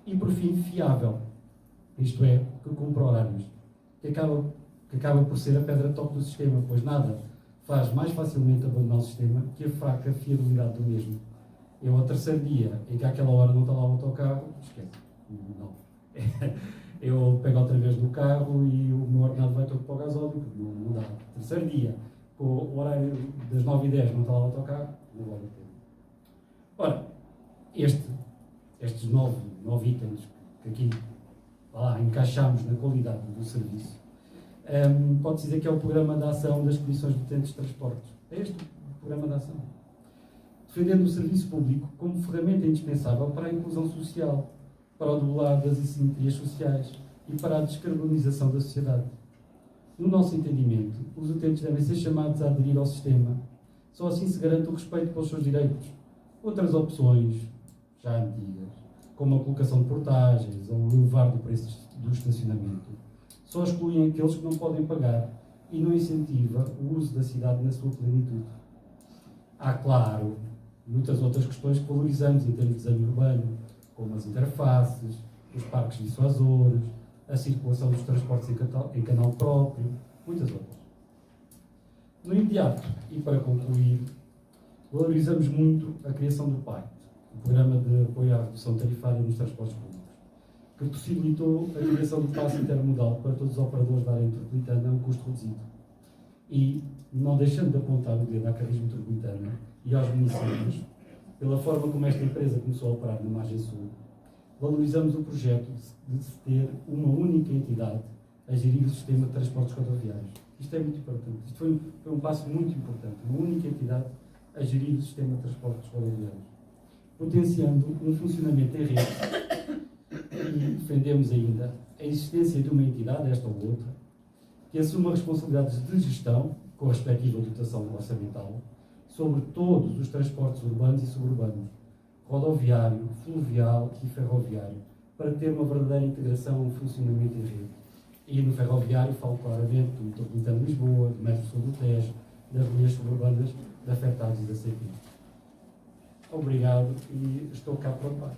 E, por fim, fiável. Isto é, que cumpre horários. Que acaba por ser a pedra top do sistema, pois nada faz mais facilmente abandonar o sistema que a fraca fiabilidade do mesmo. Eu, ao terceiro dia, em que àquela hora não está lá o autocarro, esquece. Não. Eu pego outra vez no carro e o meu ordenado vai todo para o gasóleo, porque não dá. Terceiro dia, com o horário das 9h10 não está lá o autocarro, não vale a pena. Ora, estes 9 itens que aqui encaixamos na qualidade do serviço, pode-se dizer que é o programa de ação das Comissões de Utentes de Transportes. É este o programa de ação. Defendendo o serviço público como ferramenta indispensável para a inclusão social, para o debelar das assimetrias sociais e para a descarbonização da sociedade. No nosso entendimento, os utentes devem ser chamados a aderir ao sistema. Só assim se garante o respeito pelos seus direitos. Outras opções, já antigas, como a colocação de portagens ou o elevar do preço do estacionamento, só excluem aqueles que não podem pagar e não incentiva o uso da cidade na sua plenitude. Há, claro, muitas outras questões que valorizamos em termos de desenho urbano, como as interfaces, os parques dissuasores, a circulação dos transportes em canal próprio, muitas outras. No imediato, e para concluir, valorizamos muito a criação do PAIT, o Programa de Apoio à Redução Tarifária nos Transportes Públicos, que possibilitou a criação do passe intermodal para todos os operadores da área metropolitana a um custo reduzido. E, não deixando de apontar o dedo à Carris Metropolitana e aos municípios, pela forma como esta empresa começou a operar na margem sul, valorizamos o projeto de se ter uma única entidade a gerir o sistema de transportes rodoviários. Isto é muito importante. Isto foi um passo muito importante. Uma única entidade a gerir o sistema de transportes rodoviários, potenciando um funcionamento em rede. E defendemos ainda a existência de uma entidade, esta ou outra, que assuma responsabilidades de gestão, com a respectiva dotação orçamental, sobre todos os transportes urbanos e suburbanos, rodoviário, fluvial e ferroviário, para ter uma verdadeira integração e funcionamento em rede. E no ferroviário falo claramente do Metropolitano de Lisboa, do Metro Sul do Tejo, das linhas suburbanas da FETAGS e da CP. Obrigado e estou cá para o debate.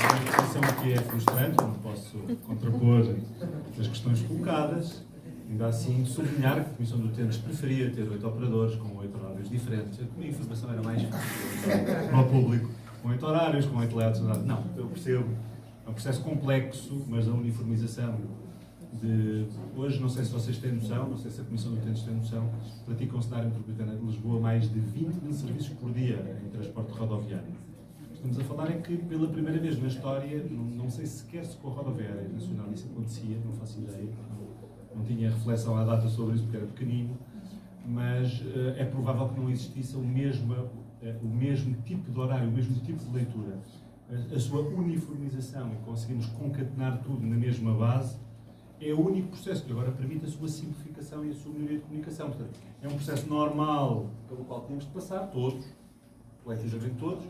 A situação aqui é frustrante, não posso contrapor as questões colocadas. Ainda assim, sublinhar que a Comissão de Utentes preferia ter 8 operadores com 8 horários diferentes. A informação era mais fácil para o público, com 8 horários, com 8 layouts. Não, eu percebo. É um processo complexo, mas a uniformização de... Hoje, não sei se vocês têm noção, não sei se a Comissão de Utentes tem noção, praticam-se na área metropolitana de Lisboa mais de 20 mil serviços por dia em transporte rodoviário. Estamos a falar é que, pela primeira vez na história, não sei sequer se com a rodoviária nacional isso acontecia, não faço ideia, não tinha reflexão à data sobre isso porque era pequenino, mas é provável que não existisse o mesmo tipo de horário, o mesmo tipo de leitura. A sua uniformização e conseguimos concatenar tudo na mesma base é o único processo que agora permite a sua simplificação e a sua melhoria de comunicação. Portanto, é um processo normal pelo qual temos de passar, todos, coletivamente todos.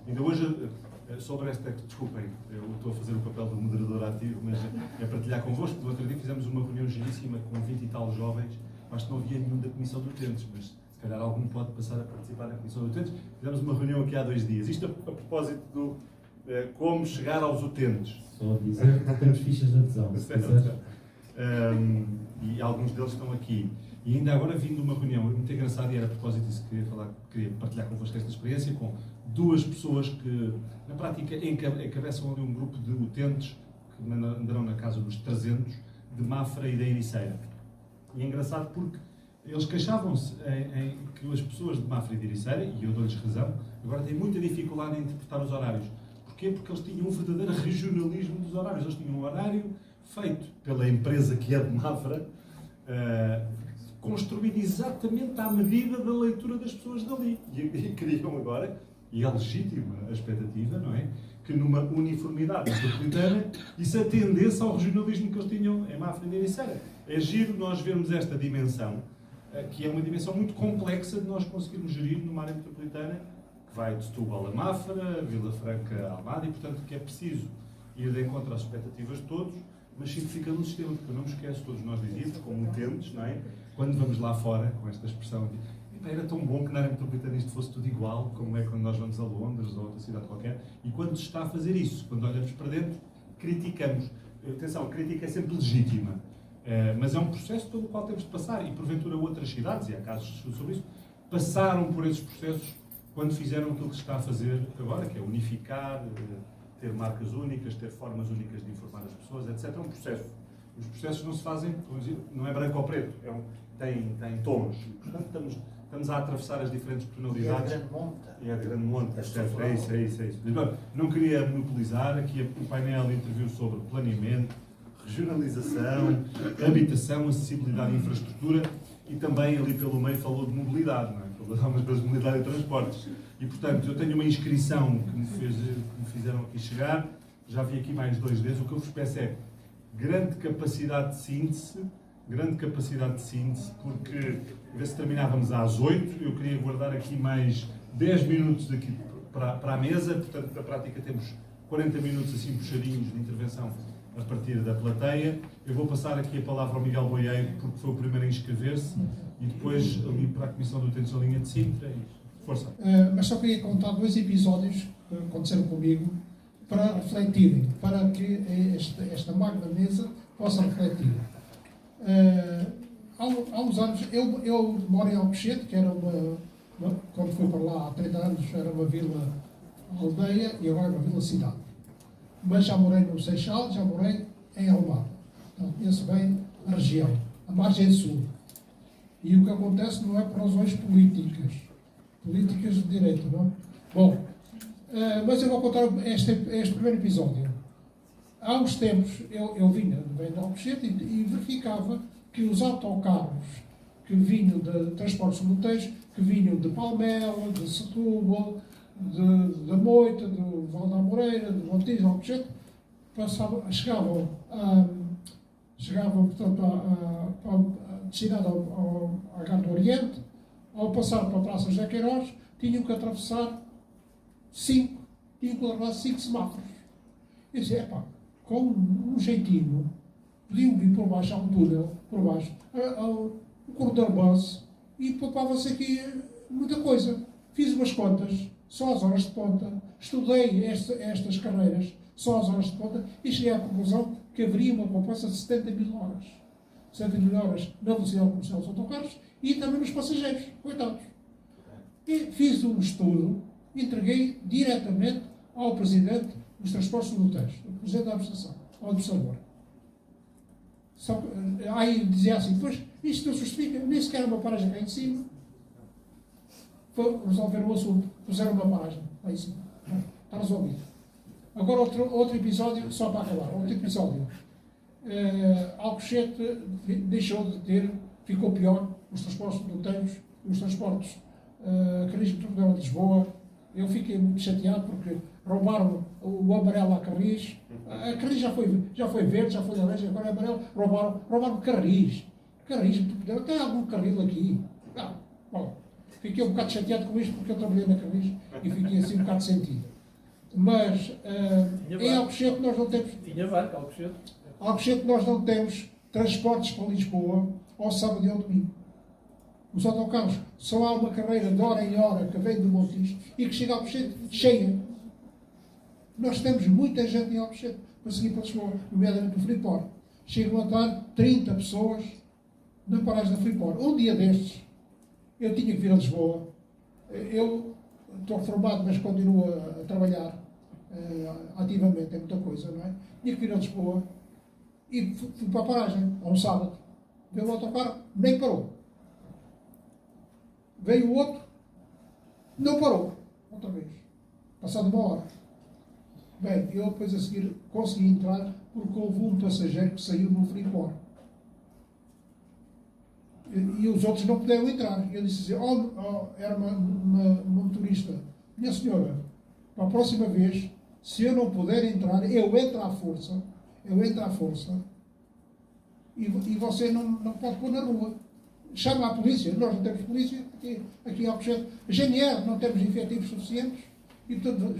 Ainda hoje, sobre esta, desculpem, eu estou a fazer o papel de moderador ativo, mas é partilhar convosco. No outro dia fizemos uma reunião giríssima com 20 e tal jovens, acho que não havia nenhum da Comissão de Utentes, mas se calhar algum pode passar a participar na Comissão de Utentes. Fizemos uma reunião aqui há 2 dias. Isto a propósito do como chegar aos utentes. Só dizer que temos fichas de adesão. E alguns deles estão aqui. E ainda agora vim de uma reunião muito engraçada, e era a propósito disso que queria partilhar convosco esta experiência, com 2 pessoas que, na prática, encabeçam ali um grupo de utentes que andarão na casa dos 300, de Mafra e da Ericeira. E é engraçado porque eles queixavam-se em que as pessoas de Mafra e de Ericeira, e eu dou-lhes razão, agora têm muita dificuldade em interpretar os horários. Porquê? Porque eles tinham um verdadeiro regionalismo dos horários. Eles tinham um horário feito pela empresa que é de Mafra, construído exatamente à medida da leitura das pessoas dali. E queriam agora, e é legítima a expectativa, não é? Que numa uniformidade metropolitana isso atendesse ao regionalismo que eles tinham em Mafra e na Ericeira. É giro nós vermos esta dimensão, que é uma dimensão muito complexa de nós conseguirmos gerir numa área metropolitana que vai de Setúbal a Mafra, Vila Franca a Almada, e portanto que é preciso ir de encontro às expectativas de todos, mas simplificando o sistema, porque eu não me esqueço, todos nós dizíamos, como utentes, não é? Quando vamos lá fora, com esta expressão de era tão bom que na área metropolitana isto fosse tudo igual, como é quando nós vamos a Londres ou a outra cidade qualquer, e quando se está a fazer isso, quando olhamos para dentro, criticamos. Atenção, a crítica é sempre legítima, mas é um processo pelo qual temos de passar, e porventura outras cidades, e há casos sobre isso, passaram por esses processos quando fizeram aquilo que se está a fazer agora, que é unificar, ter marcas únicas, ter formas únicas de informar as pessoas, etc. É um processo. Os processos não se fazem, não é branco ou preto, tem tons. Portanto, estamos a atravessar as diferentes tonalidades. E é de grande monta. E é de grande monta. É isso. Não queria monopolizar, aqui o painel interviu sobre planeamento, regionalização, habitação, acessibilidade e infraestrutura, e também ali pelo meio falou de mobilidade, não é? Falamos de mobilidade e transportes. E, portanto, eu tenho uma inscrição que me fizeram aqui chegar, já vi aqui mais 2 vezes, o que eu vos peço é grande capacidade de síntese, porque a ver se terminávamos às 8, eu queria guardar aqui mais 10 minutos aqui para a mesa, portanto, na prática temos 40 minutos assim puxadinhos de intervenção a partir da plateia. Eu vou passar aqui a palavra ao Miguel Boieiro, porque foi o primeiro a inscrever-se, e depois ali para a Comissão do Utentes da Linha de Sintra. Força. Mas só queria contar 2 episódios que aconteceram comigo para refletirem, para que esta magna mesa possa refletir. Há uns anos, eu moro em Alcochete, que era quando fui para lá há 30 anos, era uma vila aldeia e agora é uma vila-cidade. Mas já morei no Seixal, já morei em Almada. Então, conheço bem a região, a margem sul. E o que acontece não é por razões políticas de direito, não é? Bom, mas eu vou contar este primeiro episódio. Há uns tempos, eu vinha de Alcochete e verificava que os autocarros que vinham de transportes simultâneos, que vinham de Palmela, de Setúbal, da Moita, do Val da Moreira, de Montijo, Alcochete, chegavam portanto, a destinado à Gare do Oriente. Ao passar para a Praça José Queiroz, tinham que atravessar 5 semáforos. Eu disse, com um jeitinho, podiam vir por baixo, há um túnel, por baixo, o corredor bus, e poupava-se aqui muita coisa. Fiz umas contas, só às horas de ponta, estudei estas carreiras, só às horas de ponta, e cheguei à conclusão que haveria uma poupança de 70.000 horas. 70.000 horas na velocidade comercial dos autocarros e também nos passageiros, coitados. E fiz um estudo, entreguei diretamente ao Presidente dos Transportes Simultâneos, o Presidente da Administração, ao administrador. Aí dizia assim, pois, isto não justifica, nem sequer uma paragem lá em cima. Foi resolver o assunto, puseram uma paragem lá em cima. Está resolvido. Agora outro episódio, só para acabar, outro episódio. Alcochete deixou de ter, ficou pior, os transportes simultâneos, os transportes Carris Metropolitano de Lisboa. Eu fiquei muito chateado porque roubaram o amarelo à Carris. A Carris já foi verde, já foi laranja, agora é amarelo. Roubaram Carris. Carris Metropolitano, tem algum carril aqui? Não. Bom, fiquei um bocado chateado com isto porque eu trabalhei na Carris e fiquei assim um bocado sentido. Mas em Alcochete nós não temos... Tinha barco, Alcochete. Alcochete nós não temos transportes para Lisboa ao sábado e ao domingo. Os autocarros, só há uma carreira de hora em hora que vem do Montijo e que chega a Alcochete cheia. Nós temos muita gente em Alcochete para seguir para Lisboa, nomeadamente no Freeport. Chegam a estar 30 pessoas na paragem da Freeport. Um dia destes, eu tinha que vir a Lisboa. Eu estou reformado, mas continuo a trabalhar ativamente, é muita coisa, não é? Tinha que vir a Lisboa e fui para a paragem, a um sábado. Veio o autocarro, nem parou. Veio o outro, não parou. Outra vez. Passado uma hora. Bem, eu depois a seguir consegui entrar porque houve um passageiro que saiu no Freeport. E os outros não puderam entrar. E eu disse assim, era uma motorista. Minha senhora, para a próxima vez, se eu não puder entrar, eu entro à força, e você não pode pôr na rua. Chama a polícia, nós não temos polícia, aqui em Alcochete. A GNR não temos efetivos suficientes, e portanto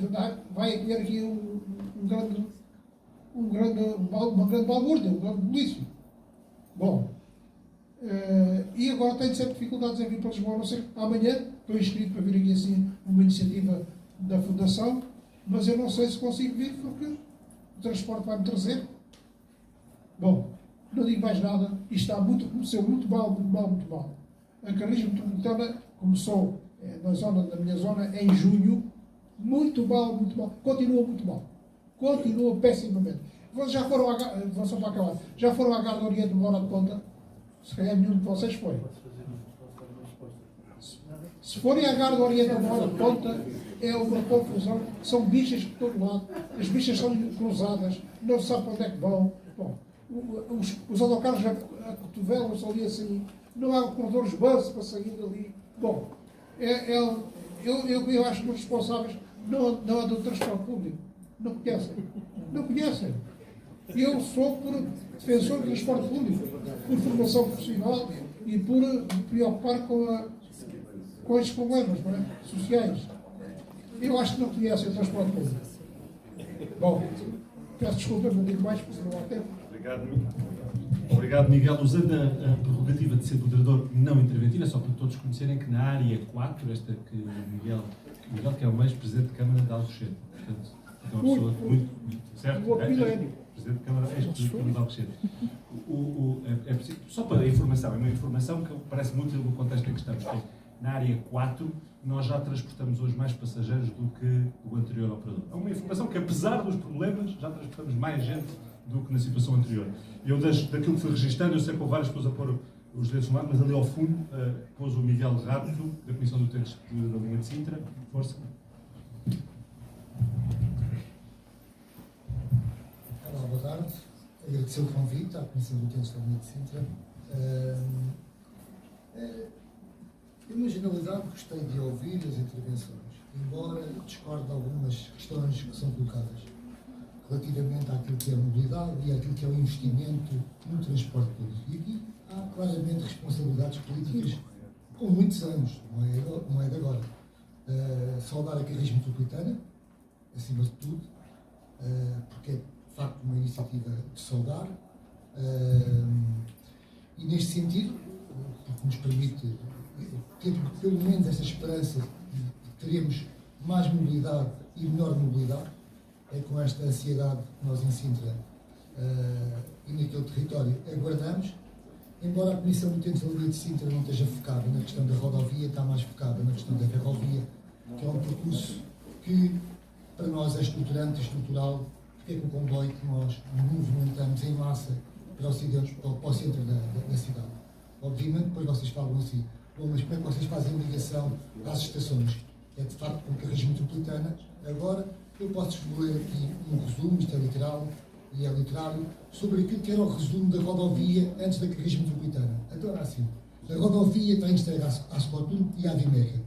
vai haver aqui uma grande balbúrdia, um grande polícia. Bom, e agora tenho sempre dificuldades em vir para Lisboa, não sei, amanhã estou inscrito para vir aqui assim uma iniciativa da Fundação, mas eu não sei se consigo vir porque o transporte vai-me trazer. Bom, não digo mais nada, isto começou muito mal. A Carris Metropolitana começou na minha zona em junho, muito mal, continua muito mal. Continua pessimamente. Já foram à Gare do Oriente uma hora de ponta? Se calhar nenhum de vocês foi. Se forem à Gare do Oriente uma hora de ponta, é uma confusão. São bichas por todo lado. As bichas são cruzadas, não se sabe para onde é que vão. Bom, os autocarros cotovelam-se ali assim, não há corredores bus para sair dali. Bom, eu acho que os responsáveis não andam de transporte público, não conhecem. Não conhecem. Eu sou por defensor do transporte público, por formação profissional e por me preocupar com estes problemas, não é? Sociais. Eu acho que não conhecem o transporte público. Bom, peço desculpa, não digo mais, porque não há tempo. Obrigado, Miguel. Usando a prerrogativa de ser moderador não interventivo, é só para todos conhecerem que na área 4, esta que o Miguel que é o ex-presidente de Câmara de Alcochete, portanto, é uma pessoa muito certo? Presidente de Câmara, ex-presidente de Câmara de Alcochete. É preciso, só para a informação, é uma informação que parece muito no contexto em que estamos. Na área 4, nós já transportamos hoje mais passageiros do que o anterior operador. É uma informação que, apesar dos problemas, já transportamos mais gente do que na situação anterior. Eu, daquilo que fui registando, eu sei que houve várias pessoas a pôr os dedos no ar, mas ali ao fundo pôs o Miguel Rápido, da Comissão do Utentes da linha de Sintra. Força. Olá, boa tarde. Agradecer o convite à Comissão do Utentes da linha de Sintra. Eu, na generalidade, gostei de ouvir as intervenções, embora discorde de algumas questões que são colocadas relativamente àquilo que é a mobilidade e àquilo que é o investimento no transporte público. E aqui há claramente responsabilidades políticas com muitos anos, não é de agora. Saudar a Carris Metropolitana, acima de tudo, porque é de facto uma iniciativa de saudar, e neste sentido, porque nos permite ter pelo menos essa esperança de teremos mais mobilidade e melhor mobilidade. É com esta ansiedade que nós em Sintra e naquele território aguardamos, embora a Comissão de Utentes da linha de Sintra não esteja focada na questão da rodovia, está mais focada na questão da ferrovia, que é um percurso que para nós é estruturante e estrutural, porque é com o comboio que nós movimentamos em massa para o centro da cidade. Obviamente, depois vocês falam assim, bom, mas como é que vocês fazem ligação às estações? É de facto com a Carris Metropolitana. Agora, eu posso ler aqui um resumo, isto é literal e é literário, sobre aquilo que era o resumo da rodovia antes da Carris Metropolitana. Então era assim, a rodovia está entregue à Slotur e à Vimeca,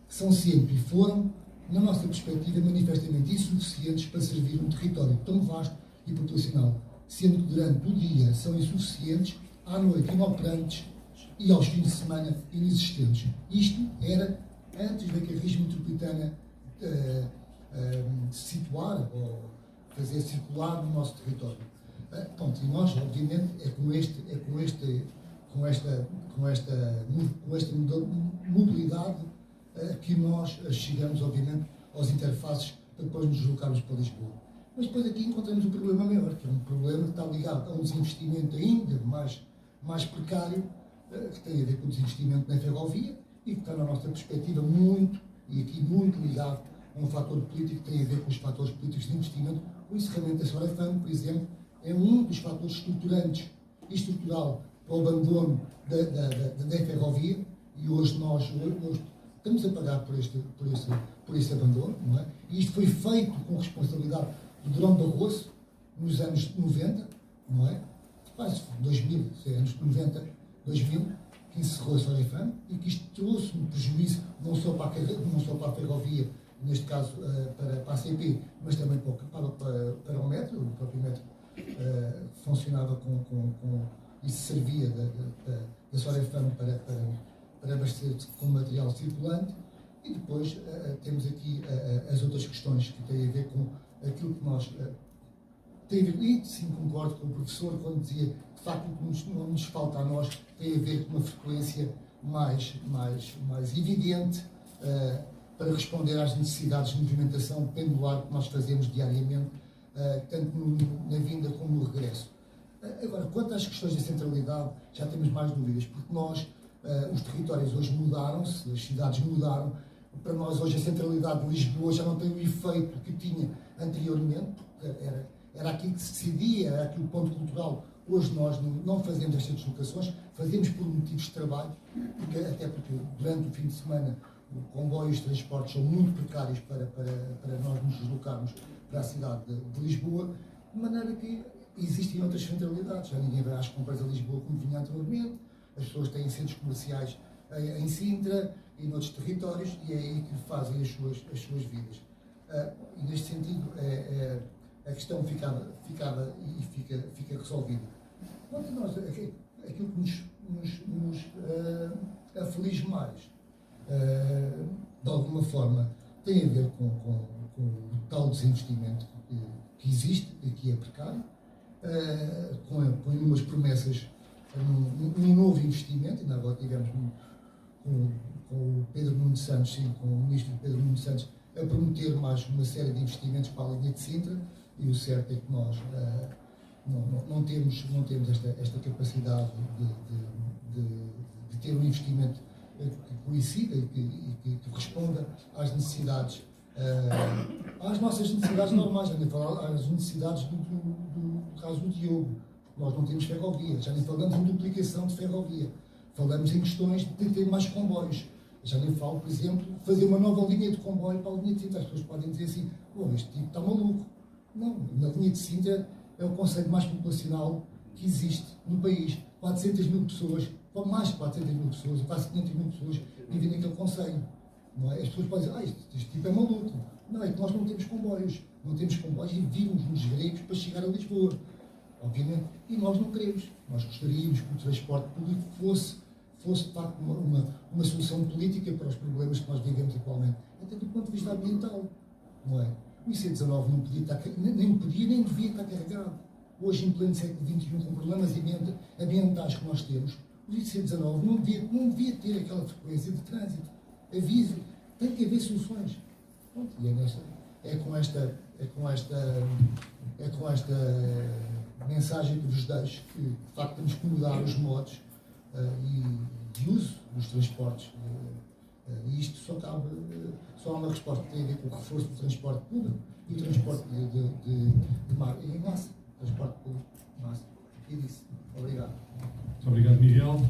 que são sempre e foram, na nossa perspectiva, manifestamente insuficientes para servir um território tão vasto e populacional, sendo que durante o dia são insuficientes, à noite inoperantes e aos fins de semana inexistentes. Isto era antes da Carris Metropolitana se situar ou fazer circular no nosso território. Pronto, e nós, obviamente, com esta mobilidade que nós chegamos, obviamente, aos interfaces para depois nos deslocarmos para Lisboa. Mas depois aqui encontramos um problema maior, que é um problema que está ligado a um desinvestimento ainda mais precário, que tem a ver com o desinvestimento na ferrovia e que está, na nossa perspectiva, muito ligado a um fator político que tem a ver com os fatores políticos de investimento. O encerramento da Sorafam, por exemplo, é um dos fatores estruturantes e estrutural para o abandono da ferrovia, e hoje nós estamos a pagar por esse abandono, não é? E isto foi feito com responsabilidade do Durão Barroso nos anos 90, não é? Quase 2000, anos 90, 2000, que encerrou a Sorafam e que isto trouxe um prejuízo não só para a ferrovia, neste caso para a CP, mas também para o metro. O próprio metro funcionava e se servia da Sorafam para abastecer com material circulante. E depois temos aqui as outras questões que têm a ver com aquilo que nós e sim, concordo com o professor quando dizia de facto o que nos falta a nós tem a ver com uma frequência mais evidente para responder às necessidades de movimentação pendular que nós fazemos diariamente, tanto na vinda como no regresso. Agora, quanto às questões da centralidade, já temos mais dúvidas, porque nós, os territórios hoje mudaram-se, as cidades mudaram. Para nós hoje a centralidade de Lisboa já não tem o efeito que tinha anteriormente, porque era aquilo que se decidia, era aquilo ponto cultural. Hoje nós não fazemos estas deslocações, fazemos por motivos de trabalho, até porque durante o fim de semana o comboio e os transportes são muito precários para nós nos deslocarmos para a cidade de Lisboa, de maneira que existem outras centralidades. Já ninguém vai às compras a Lisboa como vinha anteriormente, as pessoas têm centros comerciais em Sintra e noutros territórios, e é aí que fazem as suas vidas. E neste sentido, a questão fica resolvida. Quanto a nós, aquilo que nos aflige mais, de alguma forma, tem a ver com o tal desinvestimento que existe e que é precário, com inúmeras promessas num novo investimento. Ainda agora tivemos com o Pedro Nuno Santos, sim, com o ministro Pedro Nuno Santos, a prometer mais uma série de investimentos para a linha de Sintra, e o certo é que nós não temos esta capacidade de ter um investimento que coincida e que responda às necessidades, às nossas necessidades normais, já nem falar às necessidades do caso do Diogo. Nós não temos ferrovia, já nem falamos em duplicação de ferrovia, falamos em questões de ter mais comboios. Já nem falo, por exemplo, fazer uma nova linha de comboio para a linha de Sintra. As pessoas podem dizer assim: este tipo está maluco. Não, na linha de Sintra é o concelho mais populacional que existe no país. 400 mil pessoas, mais de 400 mil pessoas, quase 500 mil pessoas vivem naquele concelho. Não é? As pessoas podem dizer: este tipo é maluco. Não, é que nós não temos comboios. Não temos comboios e vimos nos gregos para chegar a Lisboa. Obviamente. E nós não queremos. Nós gostaríamos que o transporte público fosse de facto uma solução política para os problemas que nós vivemos atualmente, até do ponto de vista ambiental, não é? O IC19 não podia estar, nem devia estar carregado. Hoje, em pleno século XXI, com problemas ambientais que nós temos, o IC19 não devia ter aquela frequência de trânsito. Avisa, tem que haver soluções. Pronto, e é com esta mensagem que vos deixo, que de facto temos que mudar os modos e de uso dos transportes, e isto só há uma resposta que tem a ver com o reforço do transporte público e o transporte em massa, transporte público em massa. E disse. Obrigado. Muito obrigado, Miguel.